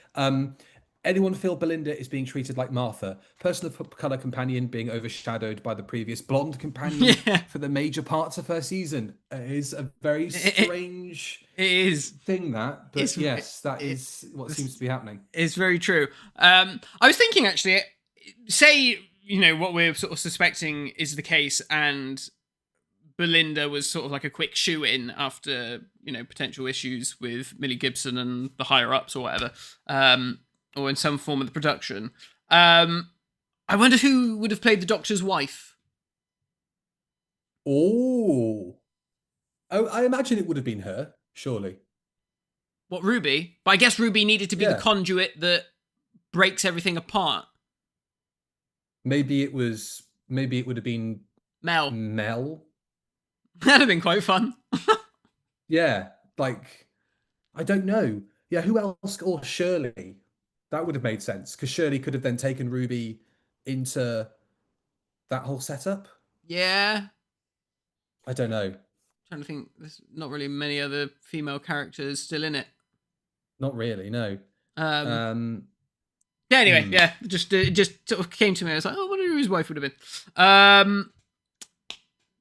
Anyone feel Belinda is being treated like Martha? Person of colour companion being overshadowed by the previous blonde companion for the major parts of her season. It is a very strange thing that, but yes, that is what seems to be happening. It's very true. I was thinking actually, say, what we're sort of suspecting is the case, and Belinda was sort of like a quick shoe-in after, potential issues with Millie Gibson and the higher-ups or whatever. Or in some form of the production. I wonder who would have played the Doctor's wife. Oh, I imagine it would have been her, surely. What, Ruby? But I guess Ruby needed to be the conduit that breaks everything apart. Maybe it would have been Mel. That'd have been quite fun. Yeah, like, I don't know. Yeah, who else? Or Shirley. That would have made sense, because Shirley could have then taken Ruby into that whole setup. Yeah. I don't know. I'm trying to think. There's not really many other female characters still in it. Not really, no. Yeah, anyway, it just sort of came to me. I was like, oh, I wonder who his wife would have been.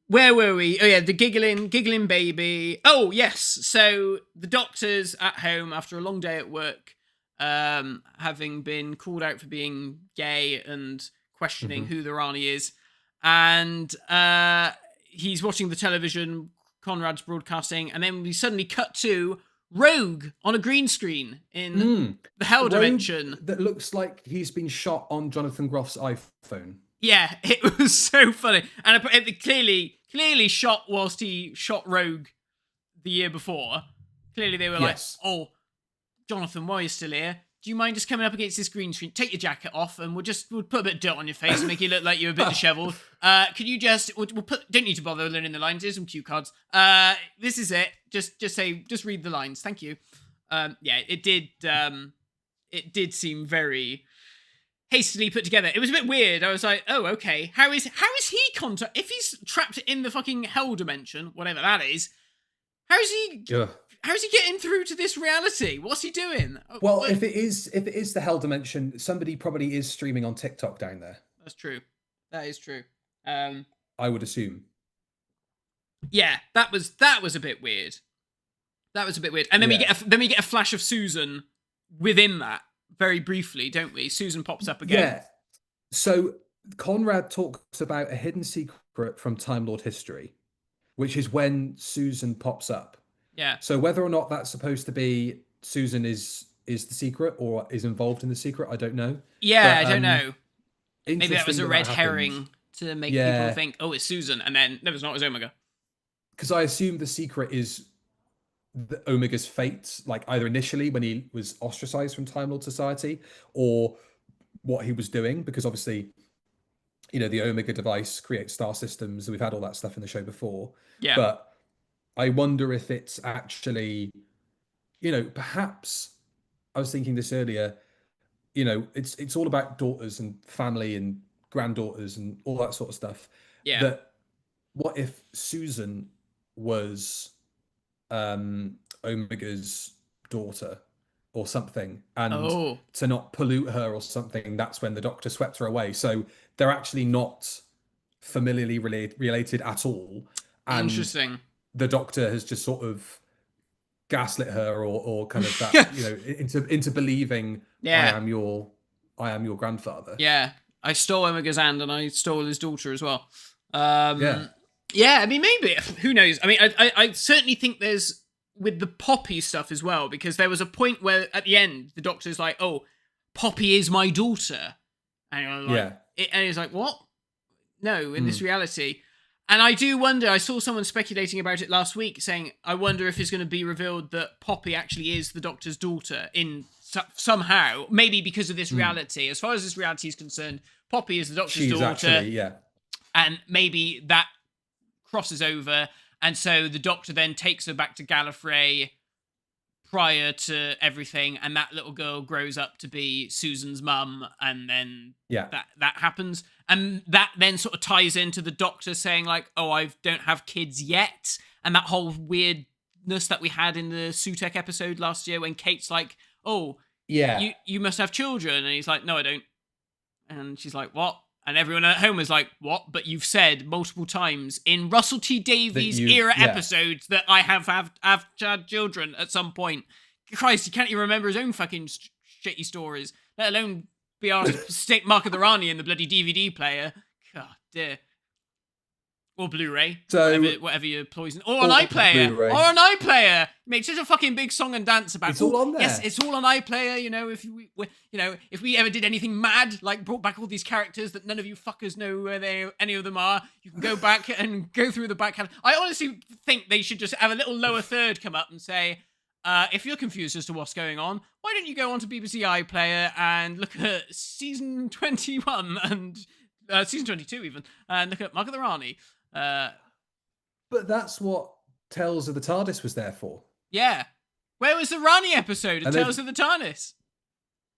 Where were we? Oh yeah, the giggling baby. Oh yes. So the Doctor's at home after a long day at work. Having been called out for being gay and questioning who the Rani is, and he's watching the television, Conrad's broadcasting, and then we suddenly cut to Rogue on a green screen in the Hell Dimension. That looks like he's been shot on Jonathan Groff's iPhone. Yeah, it was so funny, and it clearly shot whilst he shot Rogue the year before. Clearly they were like, oh, Jonathan, while you're still here, do you mind just coming up against this green screen? Take your jacket off, and we'll put a bit of dirt on your face and make you look like you're a bit dishevelled. Could you don't need to bother learning the lines. Here's some cue cards. This is it. Just read the lines. Thank you. It did seem very hastily put together. It was a bit weird. I was like, oh, okay. How is he if he's trapped in the fucking hell dimension, whatever that is, how is he? How's he getting through to this reality? What's he doing? Well, if it is the hell dimension, somebody probably is streaming on TikTok down there. That's true. That is true. I would assume. Yeah, that was a bit weird. And then we get a flash of Susan within that very briefly, don't we? Susan pops up again. Yeah. So Conrad talks about a hidden secret from Time Lord history. which is when Susan pops up. Yeah. So whether or not that's supposed to be Susan is the secret or is involved in the secret, I don't know. Yeah, But, I don't know. Maybe that was interesting a red happened. herring to make people Yeah. think, oh, it's Susan, and then no, it's not. It's Omega. Because I assume the secret is the Omega's fate, like either initially when he was ostracized from Time Lord Society, or what he was doing. Because obviously, you know, the Omega device creates star systems. We've had all that stuff in the show before. Yeah. But I wonder if it's actually, you know, perhaps I was thinking this earlier. You know, it's all about daughters and family and granddaughters and all that sort of stuff. Yeah. That what if Susan was Omega's daughter or something, and to not pollute her or something, that's when the Doctor swept her away. So they're actually not familiarly related at all. And Interesting. the Doctor has just sort of gaslit her or kind of that, you know, into believing I am your grandfather. Yeah. I stole Omega's hand and I stole his daughter as well. Yeah, I mean, maybe. Who knows? I mean, I certainly think there's, with the Poppy stuff as well, because there was a point where at the end, the Doctor's like, oh, Poppy is my daughter. And you're like, and he's like, what? No, in this reality. And I do wonder, I saw someone speculating about it last week, saying, I wonder if it's going to be revealed that Poppy actually is the Doctor's daughter in somehow, maybe because of this reality. As far as this reality is concerned, Poppy is the Doctor's daughter. Actually, and maybe that crosses over, and so the Doctor then takes her back to Gallifrey prior to everything, and that little girl grows up to be Susan's mum, and then that happens, and that then sort of ties into the Doctor saying like, oh, I don't have kids yet, and that whole weirdness that we had in the Sutek episode last year when Kate's like, oh, you must have children, and he's like, no, I don't, and she's like, what? And everyone at home is like, what? But you've said multiple times in Russell T Davies era episodes that I have had children at some point. Christ, he can't even remember his own fucking shitty stories, let alone be asked to stick Mark of the Rani in the bloody DVD player. God dear. Or Blu-ray, so, whatever your poison, or an iPlayer, Blu-ray. or an iPlayer. Make such a fucking big song and dance about. It's all on there. Yes, it's all on iPlayer. You know, if we ever did anything mad, like brought back all these characters that none of you fuckers know where any of them are, you can go back and go through the back catalog. I honestly think they should just have a little lower third come up and say, if you're confused as to what's going on, why don't you go onto BBC iPlayer and look at season 21 and season 22 even, and look at Mark of the Rani. But that's what Tales of the TARDIS was there for. Yeah. Where was the Rani episode of Tales of the TARDIS?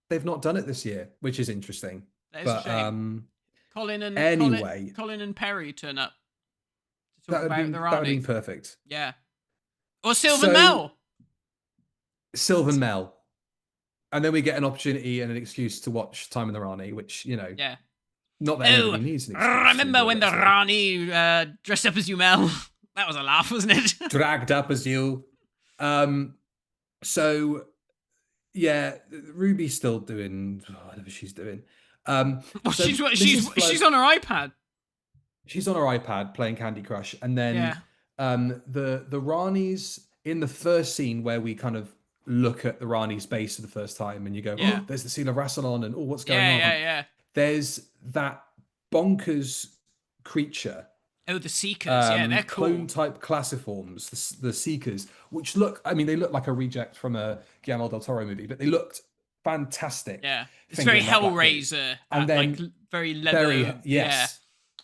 They've not done it this year, which is interesting. That is a shame. Colin and Perry turn up to talk about the Rani. That would be perfect. Yeah. Or Sylvan Mel. Sylvan Mel. And then we get an opportunity and an excuse to watch Time in the Rani, which, you know. Yeah. Not that anybody needs an excuse. Remember when the Rani dressed up as you, Mel? That was a laugh, wasn't it? Dragged up as you. So, yeah, Ruby's still doing whatever she's doing. She's on her iPad. She's on her iPad playing Candy Crush. And then the Rani's in the first scene where we kind of look at the Rani's base for the first time and you go, oh, there's the scene of Rassilon and what's going on? Yeah. There's that bonkers creature. Oh, the Seekers. They're cool. Clone-type classiforms, the Seekers, which they look like a reject from a Guillermo del Toro movie, but they looked fantastic. Yeah. It's very Hellraiser. And then like, very leather. Yes. Yeah.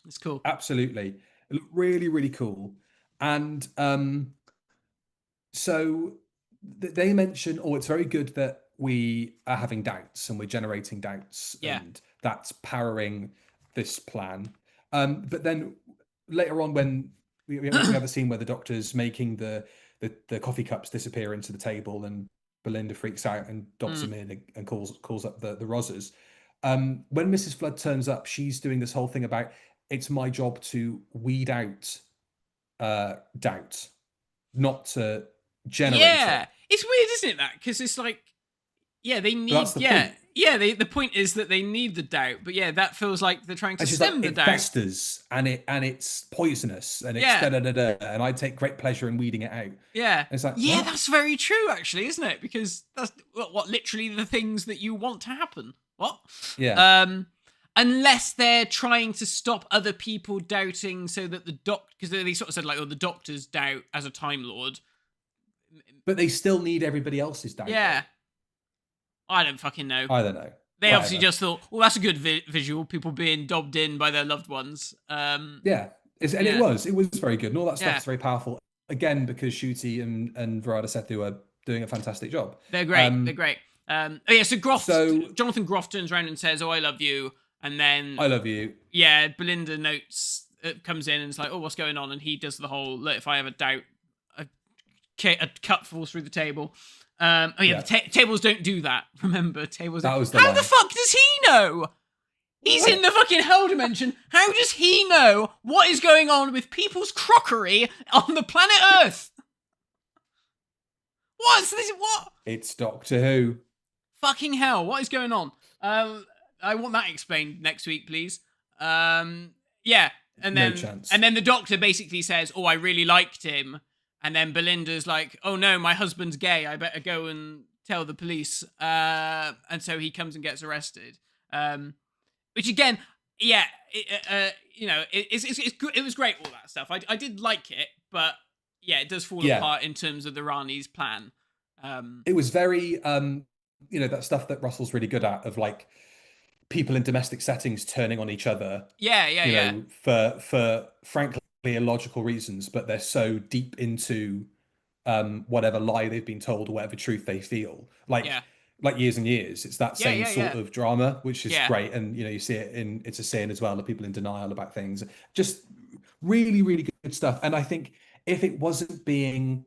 It's cool. Absolutely. It looked really, really cool. And so they mention, it's very good that we are having doubts and we're generating doubts. Yeah. And that's powering this plan. But then later on, when we have a scene where the Doctor's making the coffee cups disappear into the table, and Belinda freaks out and dobs them in and calls up the Rozzers. When Mrs. Flood turns up, she's doing this whole thing about it's my job to weed out doubt, not to generate it. It's weird, isn't it? That because it's like Yeah, they need. that's the point. The point is that they need the doubt, but yeah, that feels like they're trying to It's just stem like the it doubt. festers and it's poisonous and it's Yeah. da da da da, and I take great pleasure in weeding it out. Yeah, It's like, yeah, what? that's very true, actually, isn't it? Because that's what literally the things that you want to happen. What? Yeah. Unless they're trying to stop other people doubting, so that because they sort of said like, oh, the Doctor's doubt as a Time Lord. But they still need everybody else's doubt. Yeah, I don't fucking know. I don't know. They Whatever. obviously just thought, well, that's a good visual. People being dobbed in by their loved ones. Yeah. It was very good. And all that stuff's very powerful. Again, because Ncuti and Verada Sethu are doing a fantastic job. They're great. They're great. So Jonathan Groff turns around and says, "Oh, I love you," and then I love you. Yeah, Belinda comes in and it's like, "Oh, what's going on?" And he does the whole, "Look, if I have a doubt, a cup falls through the table." The tables don't do that. Remember, tables. That was the How line. the fuck does he know? He's in the fucking hell dimension. How does he know what is going on with people's crockery on the planet Earth? What's this? What? It's Doctor Who. Fucking hell! What is going on? I want that explained next week, please. Yeah, and then No chance. and then the Doctor basically says, "Oh, I really liked him," and then Belinda's like, "Oh no, my husband's gay. I better go and tell the police." And so he comes and gets arrested. Which again, yeah, it's good. It was great, all that stuff. I did like it, but yeah, it does fall apart in terms of the Rani's plan. It was very, that stuff that Russell's really good at, of like people in domestic settings turning on each other. Yeah. For frankly illogical reasons, but they're so deep into whatever lie they've been told or whatever truth they feel. Like years and years. It's that same sort of drama, which is great. And you see it in It's a Sin as well, the people in denial about things. Just really, really good stuff. And I think if it wasn't being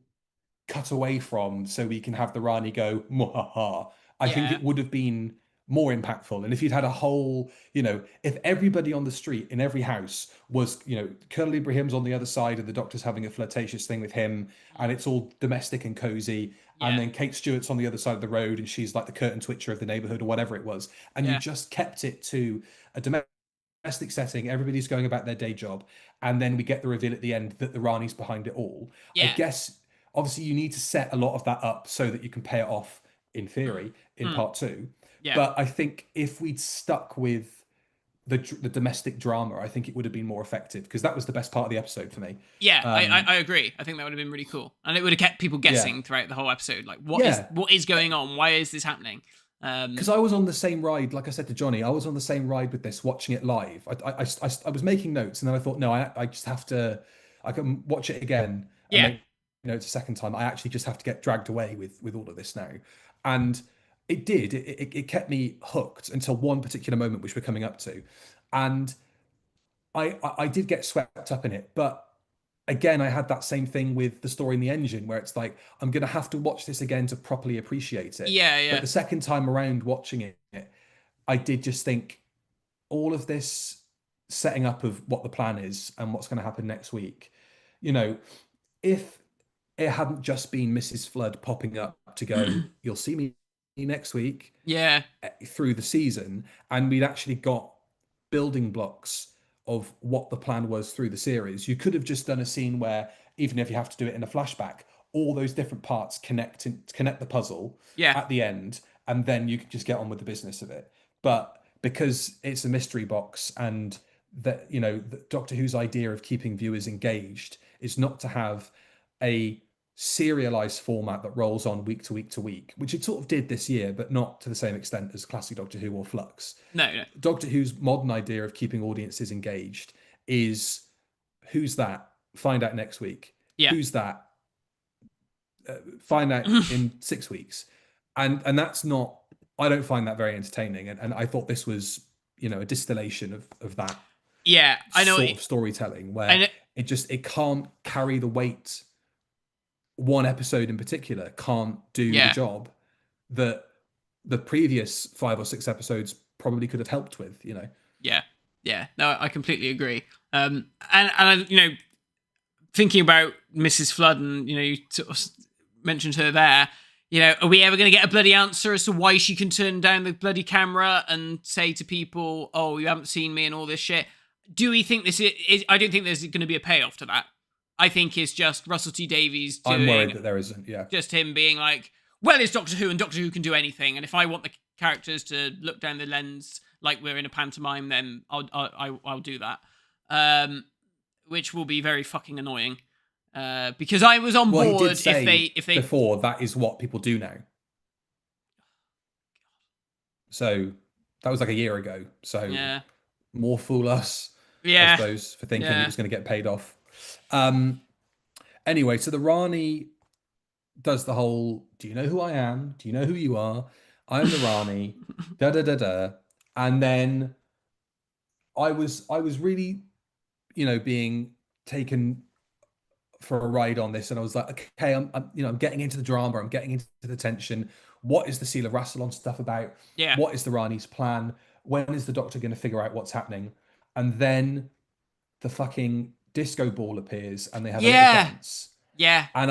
cut away from so we can have the Rani go Mwahaha, I think it would have been more impactful. And if you'd had a whole, if everybody on the street in every house was, Colonel Ibrahim's on the other side and the Doctor's having a flirtatious thing with him, and it's all domestic and cozy, and then Kate Stewart's on the other side of the road and she's like the curtain twitcher of the neighborhood or whatever it was, and you just kept it to a domestic setting, everybody's going about their day job, and then we get the reveal at the end that the Rani's behind it all. I guess obviously you need to set a lot of that up so that you can pay it off in theory in part 2. But I think if we'd stuck with the domestic drama, I think it would have been more effective, because that was the best part of the episode for me. I agree. I think that would have been really cool, and it would have kept people guessing throughout the whole episode, like what is going on, why is this happening? Because I was on the same ride, like I said to Johnny, I was on the same ride with this, watching it live. I was making notes, and then I thought, no, I just have to, I can watch it again and make notes a second time. I actually just have to get dragged away with all of this now. And it did. It kept me hooked until one particular moment, which we're coming up to. And I did get swept up in it. But again, I had that same thing with the story in the engine, where it's like, I'm going to have to watch this again to properly appreciate it. But the second time around watching it, I did just think all of this setting up of what the plan is and what's going to happen next week, if it hadn't just been Mrs. Flood popping up to go, you'll see me next week through the season, and we'd actually got building blocks of what the plan was through the series, you could have just done a scene where, even if you have to do it in a flashback, all those different parts connect the puzzle at the end, and then you can just get on with the business of it. But because it's a mystery box, and that Doctor Who's idea of keeping viewers engaged is not to have a serialized format that rolls on week to week to week, which it sort of did this year, but not to the same extent as classic Doctor Who or Flux. No. Doctor Who's modern idea of keeping audiences engaged is, who's that? Find out next week. Who's that? Find out in 6 weeks. And that's not, I don't find that very entertaining. And I thought this was, a distillation of that I know sort of storytelling, where it can't carry the weight. One episode in particular can't do the job that the previous 5 or 6 episodes probably could have helped with, No, I completely agree. And thinking about Mrs. Flood, and you sort of mentioned her there, are we ever going to get a bloody answer as to why she can turn down the bloody camera and say to people, oh, you haven't seen me and all this shit? Do we think this is I don't think there's going to be a payoff to that. I think it's just Russell T Davies doing... I'm worried that there isn't, yeah. Just him being like, well, it's Doctor Who, and Doctor Who can do anything, and if I want the characters to look down the lens like we're in a pantomime, then I'll do that. Which will be very fucking annoying. Because I was on board he did say if they before that is what people do now. So that was like a year ago. So more fool us, I suppose, for thinking it was going to get paid off. Anyway, so the Rani does the whole, do you know who I am? Do you know who you are? I'm the Rani. Da da da da. And then I was really, being taken for a ride on this, and I was like, okay, I'm getting into the drama, I'm getting into the tension. What is the Seal of Rassilon stuff about? Yeah. What is the Rani's plan? When is the Doctor going to figure out what's happening? And then the fucking disco ball appears, and they have a little dance. Yeah. And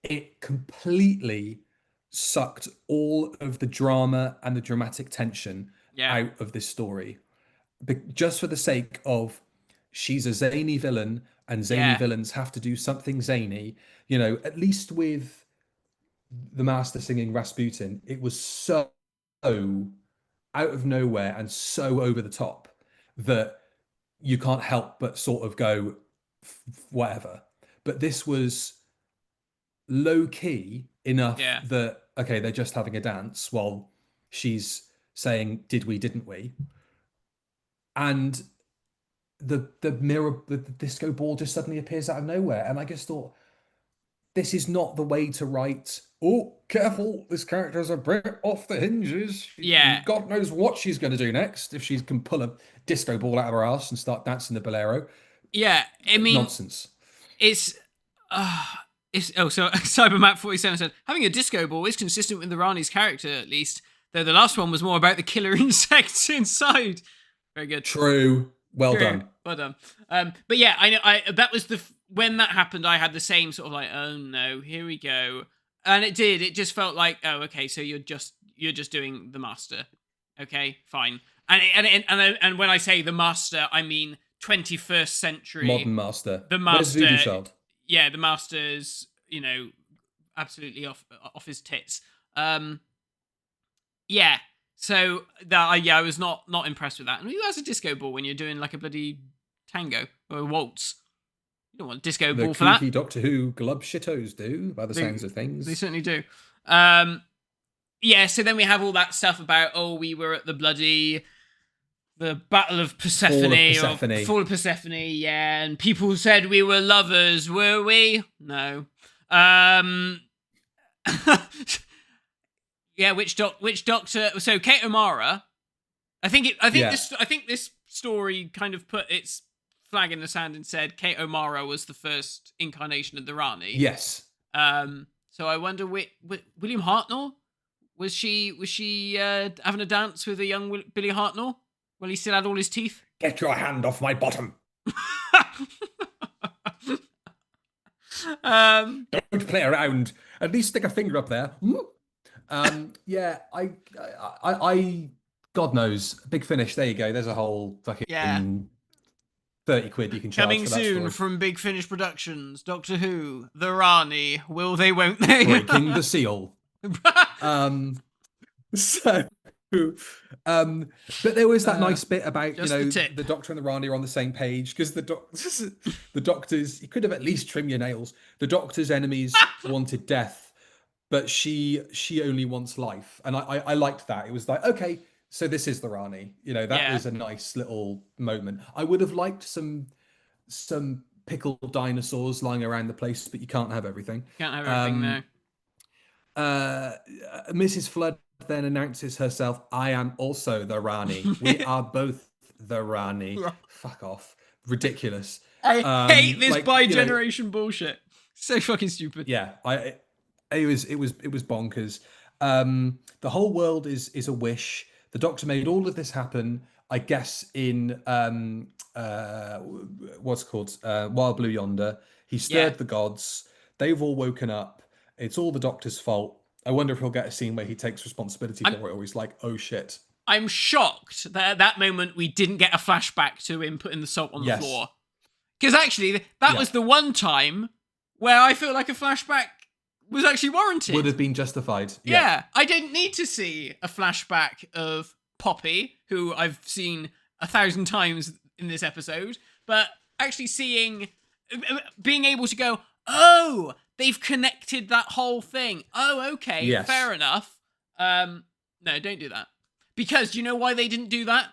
it completely sucked all of the drama and the dramatic tension out of this story, just for the sake of she's a zany villain. And zany villains have to do something zany, at least with the Master singing Rasputin, it was so out of nowhere and so over the top that you can't help but sort of go, whatever. But this was low key enough that, okay, they're just having a dance while she's saying, did we, didn't we? And the disco ball just suddenly appears out of nowhere, and I just thought, this is not the way to write. Oh, careful! This character's a bit off the hinges. God knows what she's going to do next if she can pull a disco ball out of her ass and start dancing the bolero. Yeah, I mean, nonsense. So Cybermat47 said having a disco ball is consistent with the Rani's character, at least. Though the last one was more about the killer insects inside. Very good. True. Well done. Well done. But yeah, I that was when that happened, I had the same sort of like, oh no, here we go. And it did. It just felt like, oh, okay, so you're just doing the Master. Okay, fine. And when I say the Master, I mean 21st century modern Master. The Master. Where's Voodoo Child? Yeah, the Master's, absolutely off his tits. Yeah. So I was not impressed with that. And who has a disco ball when you're doing like a bloody tango or a waltz? You don't want a disco ball for that. The Doctor Who glub shittos do, by the sounds of things. They certainly do. So then we have all that stuff about, we were at the Battle of Persephone. Fall of Persephone, yeah. And people said we were lovers, were we? No. Yeah, which Doctor? So Kate O'Mara. I think this story kind of put its flag in the sand and said Kate O'Mara was the first incarnation of the Rani. Yes. So I wonder, William Hartnell, was she having a dance with a young Billy Hartnell while he still had all his teeth? Get your hand off my bottom. Don't play around. At least stick a finger up there. I God knows, Big Finish. There you go. There's a whole fucking 30 quid you can charge. Coming for that soon story. from Big Finish Productions. Doctor Who, the Rani. Will they? Won't they? Breaking the seal. But there was that nice bit about the Doctor and the Rani are on the same page, because the Doctor's, you could have at least trimmed your nails. The Doctor's enemies wanted death, but she only wants life, and I liked that. It was like, okay, so this is the Rani. That was a nice little moment. I would have liked some pickled dinosaurs lying around the place, but you can't have everything. Can't have everything, no. Mrs. Flood then announces herself, I am also the Rani. We are both the Rani. Fuck off. Ridiculous. I hate this bi-generation bullshit. So fucking stupid. Yeah, it was bonkers. The whole world is a wish. The Doctor made all of this happen, I guess, in what's it called? Wild Blue Yonder. He stirred the gods. They've all woken up. It's all the Doctor's fault. I wonder if he'll get a scene where he takes responsibility for it, or he's like, "Oh shit." I'm shocked that at that moment we didn't get a flashback to him putting the salt on the floor. Because actually, that was the one time where I feel like a flashback was actually warranted. Would have been justified. Yeah, I didn't need to see a flashback of Poppy, who I've seen 1,000 times in this episode, but actually being able to go, oh, they've connected that whole thing. Oh, okay, fair enough. No, don't do that. Because do you know why they didn't do that?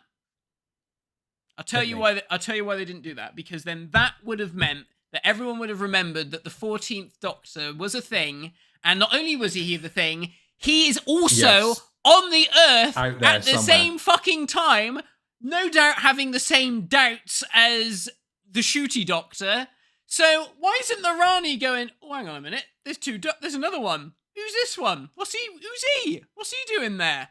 I'll tell you why they didn't do that. Because then that would have meant that everyone would have remembered that the 14th Doctor was a thing, and not only was he the thing, he is also on the Earth at the same fucking time, no doubt having the same doubts as the shooty Doctor. So why isn't the Rani going, oh, hang on a minute, there's another one. Who's this one? Who's he? What's he doing there?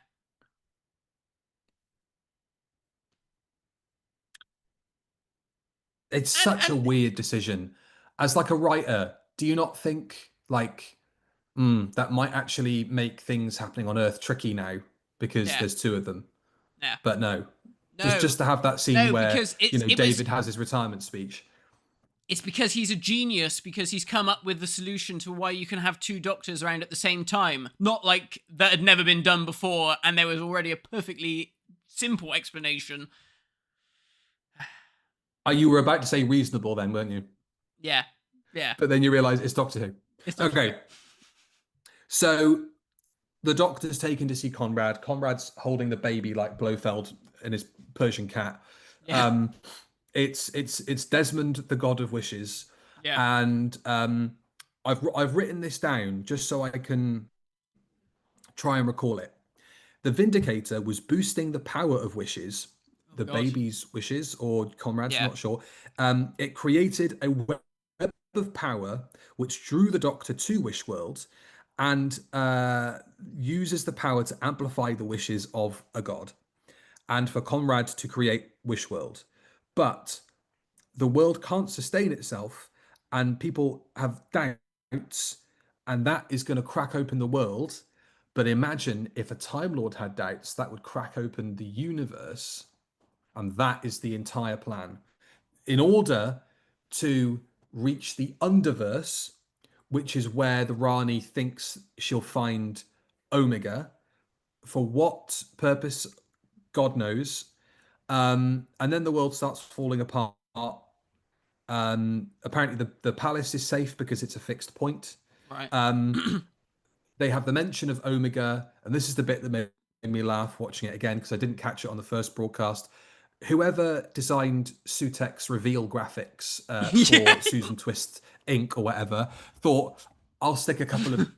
It's such a weird decision. As like a writer, do you not think like that might actually make things happening on Earth tricky now because there's two of them? Yeah. But no. Just to have that scene where David has his retirement speech. It's because he's a genius, because he's come up with the solution to why you can have two Doctors around at the same time. Not like that had never been done before and there was already a perfectly simple explanation. You were about to say reasonable then, weren't you? Yeah. But then you realise it's Doctor Who. Okay. So the Doctor's taken to see Conrad. Conrad's holding the baby like Blofeld and his Persian cat. Yeah. It's Desmond, the God of Wishes. Yeah. And I've written this down just so I can try and recall it. The Vindicator was boosting the power of wishes. The baby's wishes, or Conrad's, not sure. It created a web of power which drew the Doctor to Wishworld and uses the power to amplify the wishes of a god and for Conrad to create Wishworld. But the world can't sustain itself and people have doubts, and that is going to crack open the world. But imagine if a Time Lord had doubts, that would crack open the universe. And that is the entire plan. In order to reach the Underverse, which is where the Rani thinks she'll find Omega, for what purpose, God knows. And then the world starts falling apart. Apparently the palace is safe because it's a fixed point. Right. They have the mention of Omega, and this is the bit that made me laugh watching it again because I didn't catch it on the first broadcast. Whoever designed Sutek's reveal graphics for Susan Twist Inc. or whatever thought, I'll stick a couple of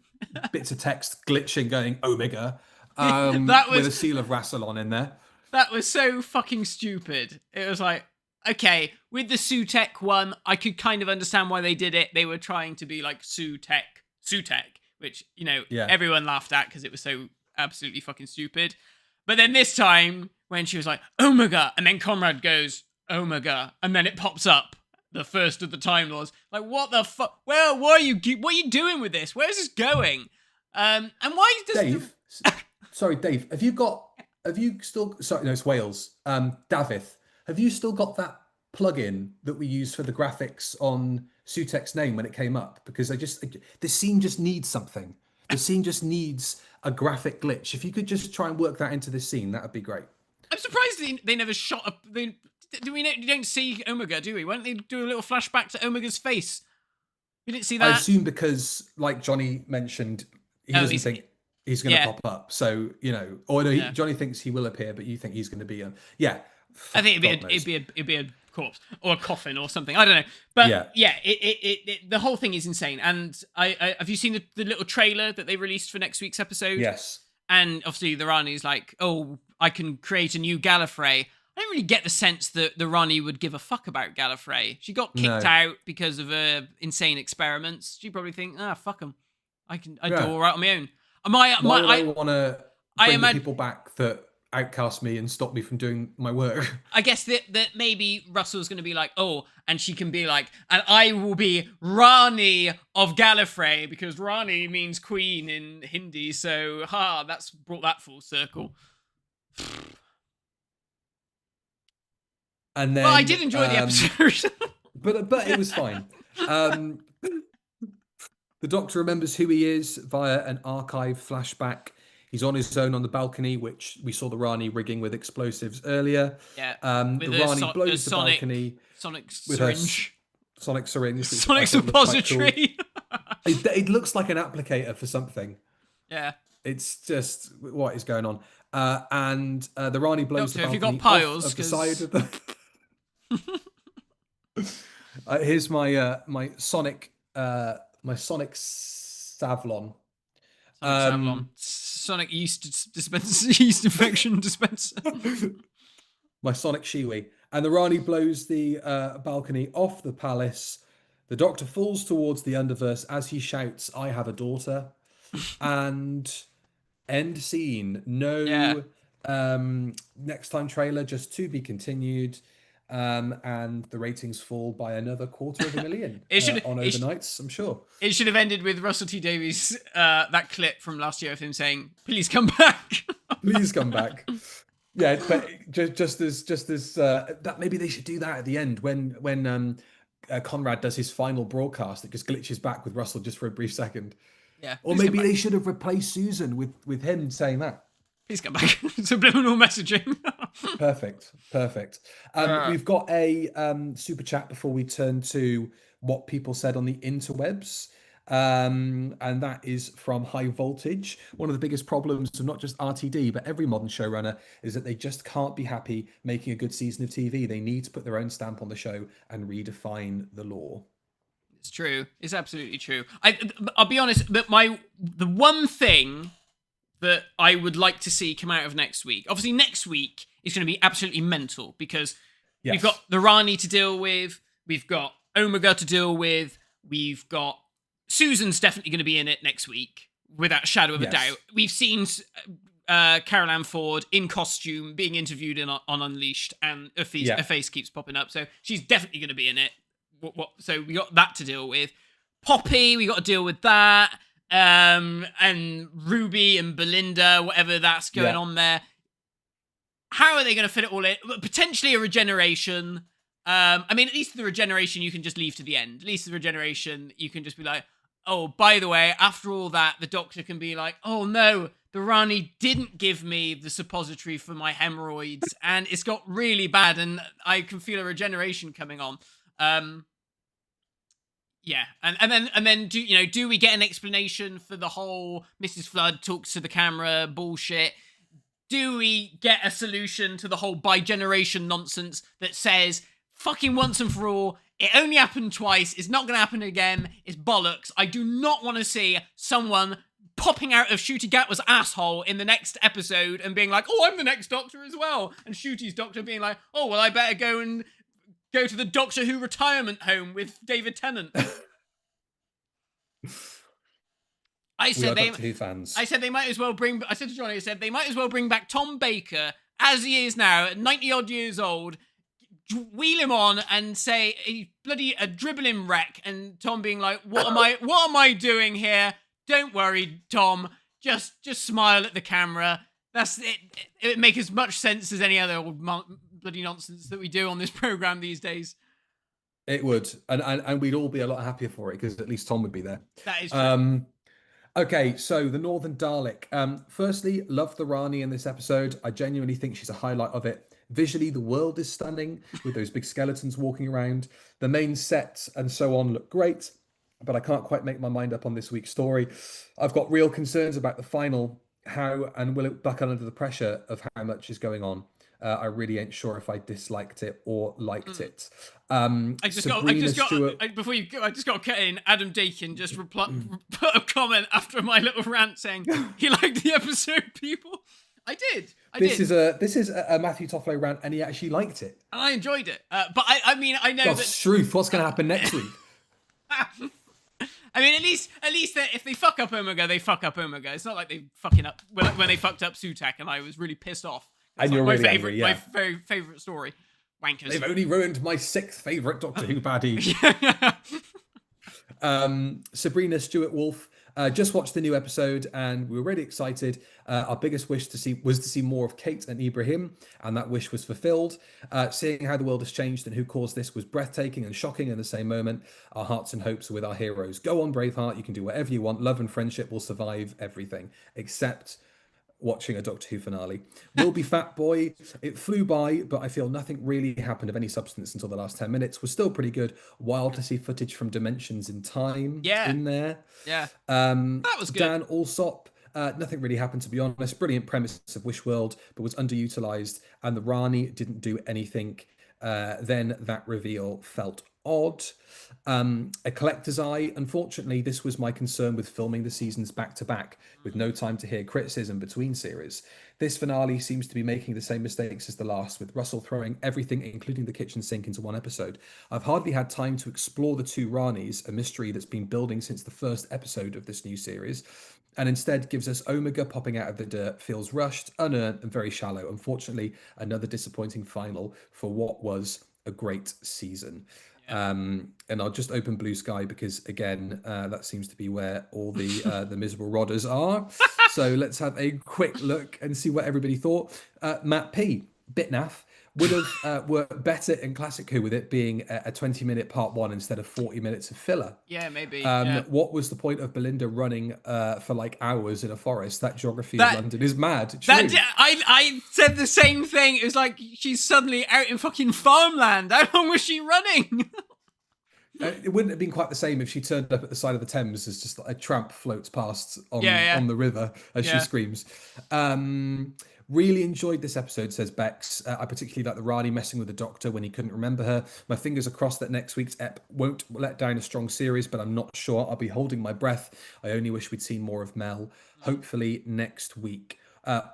bits of text glitching going Omega with a seal of Rassilon in there. That was so fucking stupid. It was like, okay, with the Sutek one, I could kind of understand why they did it. They were trying to be like Sutek, which, everyone laughed at because it was so absolutely fucking stupid. But then this time, when she was like, Omega, and then Conrad goes, Omega, and then it pops up, the first of the Time Lords. Like, what the fuck? Well, what are you doing with this? Where's this going? And why does Dave? Sorry, Dave. Have you still? Sorry, no, it's Wales. Davith, have you still got that plugin that we used for the graphics on Sutek's name when it came up? Because this scene just needs something. The scene just needs a graphic glitch. If you could just try and work that into this scene, that would be great. I'm surprised they never shot up. You don't see Omega, do we? Why don't they do a little flashback to Omega's face? You didn't see that? I assume because, like Johnny mentioned, he doesn't think he's going to pop up. So, Johnny thinks he will appear, but you think he's going to be I think it'd be a corpse or a coffin or something. I don't know. But the whole thing is insane. And I have you seen the little trailer that they released for next week's episode? Yes. And obviously the Rani's like, oh, I can create a new Gallifrey. I don't really get the sense that the Rani would give a fuck about Gallifrey. She got kicked out because of her insane experiments. She probably think, fuck them. I do all right on my own. Why do I want to bring the people back that outcast me and stop me from doing my work. I guess that maybe Russell's going to be like, oh, and she can be like, and I will be Rani of Gallifrey, because Rani means queen in Hindi, so that's brought that full circle. And then, well, I did enjoy the episode. but it was fine. The Doctor remembers who he is via an archive flashback. He's on his own on the balcony, which we saw the Rani rigging with explosives earlier. Yeah. The Rani blows the balcony sonic with syringe. Sonic syringe. Sonic suppository. It looks like an applicator for something. Yeah. It's just what is going on. And the Rani blows Doctor, the balcony have you got piles? off of the side of the... Here's my Sonic Savlon. Sonic yeast dispenser, yeast infection dispenser. My Sonic Shiwi. And the Rani blows the balcony off the palace. The Doctor falls towards the Underverse as he shouts, "I have a daughter." And end scene. No next time trailer, just to be continued. And the ratings fall by another 250,000 on overnights, I'm sure. It should have ended with Russell T Davies, that clip from last year of him saying, "Please come back." Please come back. Yeah, but just as that, maybe they should do that at the end when Conrad does his final broadcast. It just glitches back with Russell just for a brief second. Yeah. Or maybe they should have replaced Susan with him saying that. Please come back. Subliminal messaging. Perfect. We've got a super chat before we turn to what people said on the interwebs. And that is from High Voltage. One of the biggest problems of not just RTD, but every modern showrunner is that they just can't be happy making a good season of TV. They need to put their own stamp on the show and redefine the law. It's true. It's absolutely true. I'll be honest, but the one thing that I would like to see come out of next week, obviously next week is going to be absolutely mental, because we've got the Rani to deal with, we've got Omega to deal with, we've got Susan's definitely going to be in it next week, without a shadow of a doubt. We've seen Carol Ann Ford in costume being interviewed on Unleashed, and her face keeps popping up, so she's definitely going to be in it. So we got that to deal with. Poppy, we got to deal with that. And Ruby and Belinda, whatever that's going on there. How are they going to fit it all in? Potentially a regeneration. I mean, at least the regeneration you can just leave to the end. At least the regeneration you can just be like, oh, by the way, after all that, the Doctor can be like, oh no, the Rani didn't give me the suppository for my hemorrhoids, and it's got really bad, and I can feel a regeneration coming on. Yeah, and then do we get an explanation for the whole Mrs. Flood talks to the camera bullshit? Do we get a solution to the whole bi-generation nonsense that says, fucking once and for all, it only happened twice, it's not going to happen again, it's bollocks. I do not want to see someone popping out of Ncuti Gatwa's asshole in the next episode and being like, oh, I'm the next Doctor as well. And Ncuti's Doctor being like, oh, well, I better go to the Doctor Who retirement home with David Tennant. I said they might as well bring. I said to Johnny, they might as well bring back Tom Baker as he is now, at 90 odd years old. Wheel him on and say a dribbling wreck, and Tom being like, "What am I doing here? Don't worry, Tom. Just smile at the camera. That's it. It would make as much sense as any other old bloody nonsense that we do on this program these days." It would, and we'd all be a lot happier for it, because at least Tom would be there. That is true. Okay, so the Northern Dalek. Firstly, love the Rani in this episode. I genuinely think she's a highlight of it. Visually, the world is stunning with those big skeletons walking around. The main sets and so on look great, but I can't quite make my mind up on this week's story. I've got real concerns about the final. How and will it buckle under the pressure of how much is going on? I really ain't sure if I disliked it or liked it. I just got to cut in. Adam Dakin just put a comment after my little rant saying he liked the episode. People, I did. This is a Matthew Toffolo rant, and he actually liked it. And I enjoyed it. But I mean, I know God's truth. What's going to happen next week? I mean, at least if they fuck up Omega, they fuck up Omega. It's not like they fucking up when they fucked up Sutak, and I was really pissed off And you're my really favorite, angry, yeah. my very favorite story. Wankers. They've only ruined my 6th favorite Doctor Who baddie. Sabrina Stewart Wolf just watched the new episode and we were really excited. Our biggest wish was to see more of Kate and Ibrahim, and that wish was fulfilled. Seeing how the world has changed and who caused this was breathtaking and shocking in the same moment. Our hearts and hopes are with our heroes. Go on, Braveheart, you can do whatever you want. Love and friendship will survive everything, except watching a Doctor Who finale. Will be Fat Boy. It flew by, but I feel nothing really happened of any substance until the last 10 minutes. Was still pretty good. Wild to see footage from Dimensions in Time in there. Yeah. That was good. Dan Alsop. Nothing really happened, to be honest. Brilliant premise of Wish World, but was underutilized. And the Rani didn't do anything. Then that reveal felt odd. A collector's eye. Unfortunately, this was my concern with filming the seasons back to back with no time to hear criticism between series. This finale seems to be making the same mistakes as the last, with Russell throwing everything, including the kitchen sink, into one episode. I've hardly had time to explore the two Ranis, a mystery that's been building since the first episode of this new series, and instead gives us Omega popping out of the dirt. Feels rushed, unearned, and very shallow. Unfortunately, another disappointing final for what was a great season. And I'll just open Blue Sky because, again, that seems to be where all the miserable rodders are. So let's have a quick look and see what everybody thought. Matt P, bit naff, would have worked better in Classic Who with it being a 20-minute part one instead of 40 minutes of filler. Yeah, maybe. What was the point of Belinda running for like hours in a forest? That geography of London is mad. I said the same thing. It was like she's suddenly out in fucking farmland. How long was she running? It wouldn't have been quite the same if she turned up at the side of the Thames as just like a tramp floats past on the river as she screams. Really enjoyed this episode, says Bex. I particularly like the Rani messing with the Doctor when he couldn't remember her. My fingers are crossed that next week's ep won't let down a strong series, but I'm not sure. I'll be holding my breath. I only wish we'd seen more of Mel. Hopefully next week.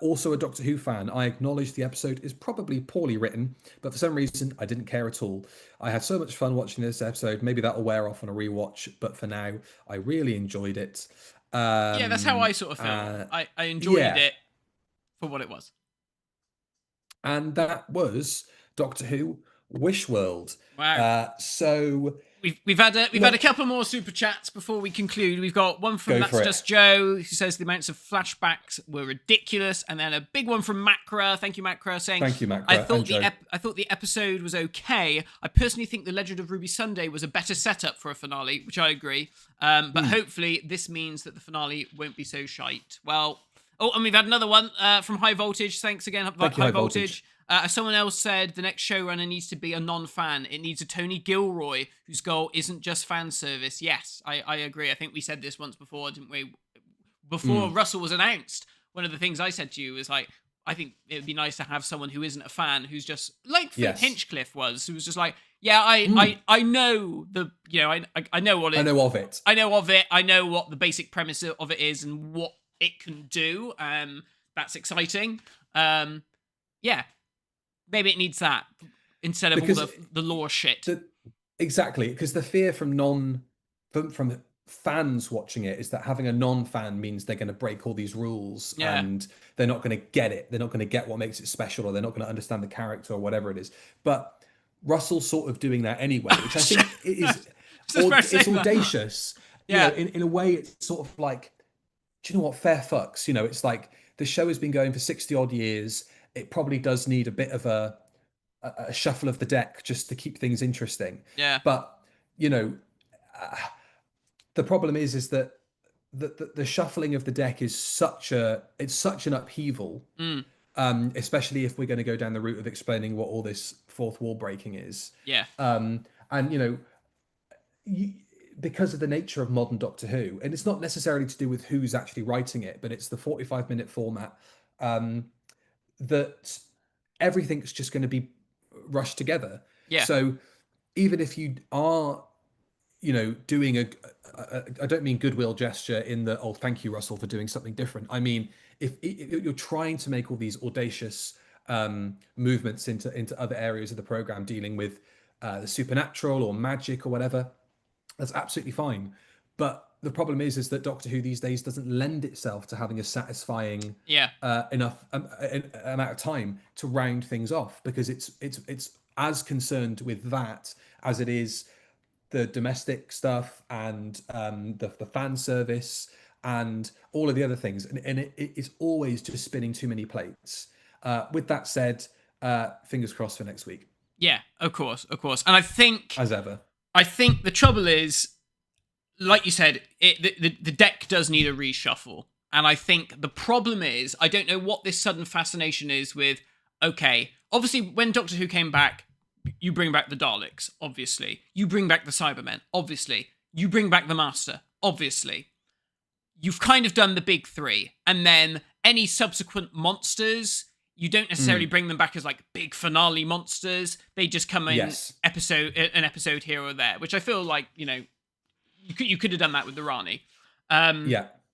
Also a Doctor Who fan, I acknowledge the episode is probably poorly written, but for some reason I didn't care at all. I had so much fun watching this episode. Maybe that'll wear off on a rewatch, but for now, I really enjoyed it. Yeah, that's how I sort of feel. I enjoyed it for what it was. And that was Doctor Who Wish World. Wow. So we've had a couple more super chats before we conclude. We've got one from That's Just Joe, who says the amounts of flashbacks were ridiculous, and then a big one from Macra. Thank you, Macra, saying thank you, Macra. I thought the episode was okay. I personally think the Legend of Ruby Sunday was a better setup for a finale, which I agree. But hopefully this means that the finale won't be so shite. Well. Oh, and we've had another one from High Voltage. Thanks again, High Voltage. Someone else said the next showrunner needs to be a non-fan. It needs a Tony Gilroy whose goal isn't just fan service. Yes, I agree. I think we said this once before, didn't we? Before Russell was announced, one of the things I said to you was like, I think it would be nice to have someone who isn't a fan, who's just like Hinchcliffe was, who was just like, yeah, I know the, you know, I know what it. I know of it. I know of it. I know what the basic premise of it is and what it can do. That's exciting. Yeah, maybe it needs that instead of all the lore shit. Exactly, because the fear from fans watching it is that having a non-fan means they're going to break all these rules and they're not going to get it. They're not going to get what makes it special, or they're not going to understand the character or whatever it is. But Russell's sort of doing that anyway, which I think is it's audacious. Yeah, you know, in a way, it's sort of like, do you know what? Fair fucks. You know, it's like the show has been going for 60 odd years. It probably does need a bit of a shuffle of the deck just to keep things interesting. Yeah. But, you know, the problem is that the shuffling of the deck is such an upheaval, especially if we're going to go down the route of explaining what all this fourth wall breaking is. Yeah. And, you know, because of the nature of modern Doctor Who, and it's not necessarily to do with who's actually writing it, but it's the 45-minute format, that everything's just going to be rushed together. Yeah. So even if you are, you know, doing I don't mean goodwill gesture in the, oh, thank you, Russell, for doing something different. I mean, if you're trying to make all these audacious movements into other areas of the program, dealing with the supernatural or magic or whatever, that's absolutely fine. But the problem is that Doctor Who these days doesn't lend itself to having a satisfying enough amount of time to round things off, because it's as concerned with that as it is the domestic stuff and the fan service and all of the other things, and it's always just spinning too many plates. With that said, fingers crossed for next week. Yeah, of course, and I think as ever. I think the trouble is, like you said, the deck does need a reshuffle. And I think the problem is, I don't know what this sudden fascination is with, okay, obviously when Doctor Who came back, you bring back the Daleks, obviously. You bring back the Cybermen, obviously. You bring back the Master, obviously. You've kind of done the big three. And then any subsequent monsters, you don't necessarily bring them back as like big finale monsters. They just come in an episode here or there, which I feel like, you could have done that with the Rani.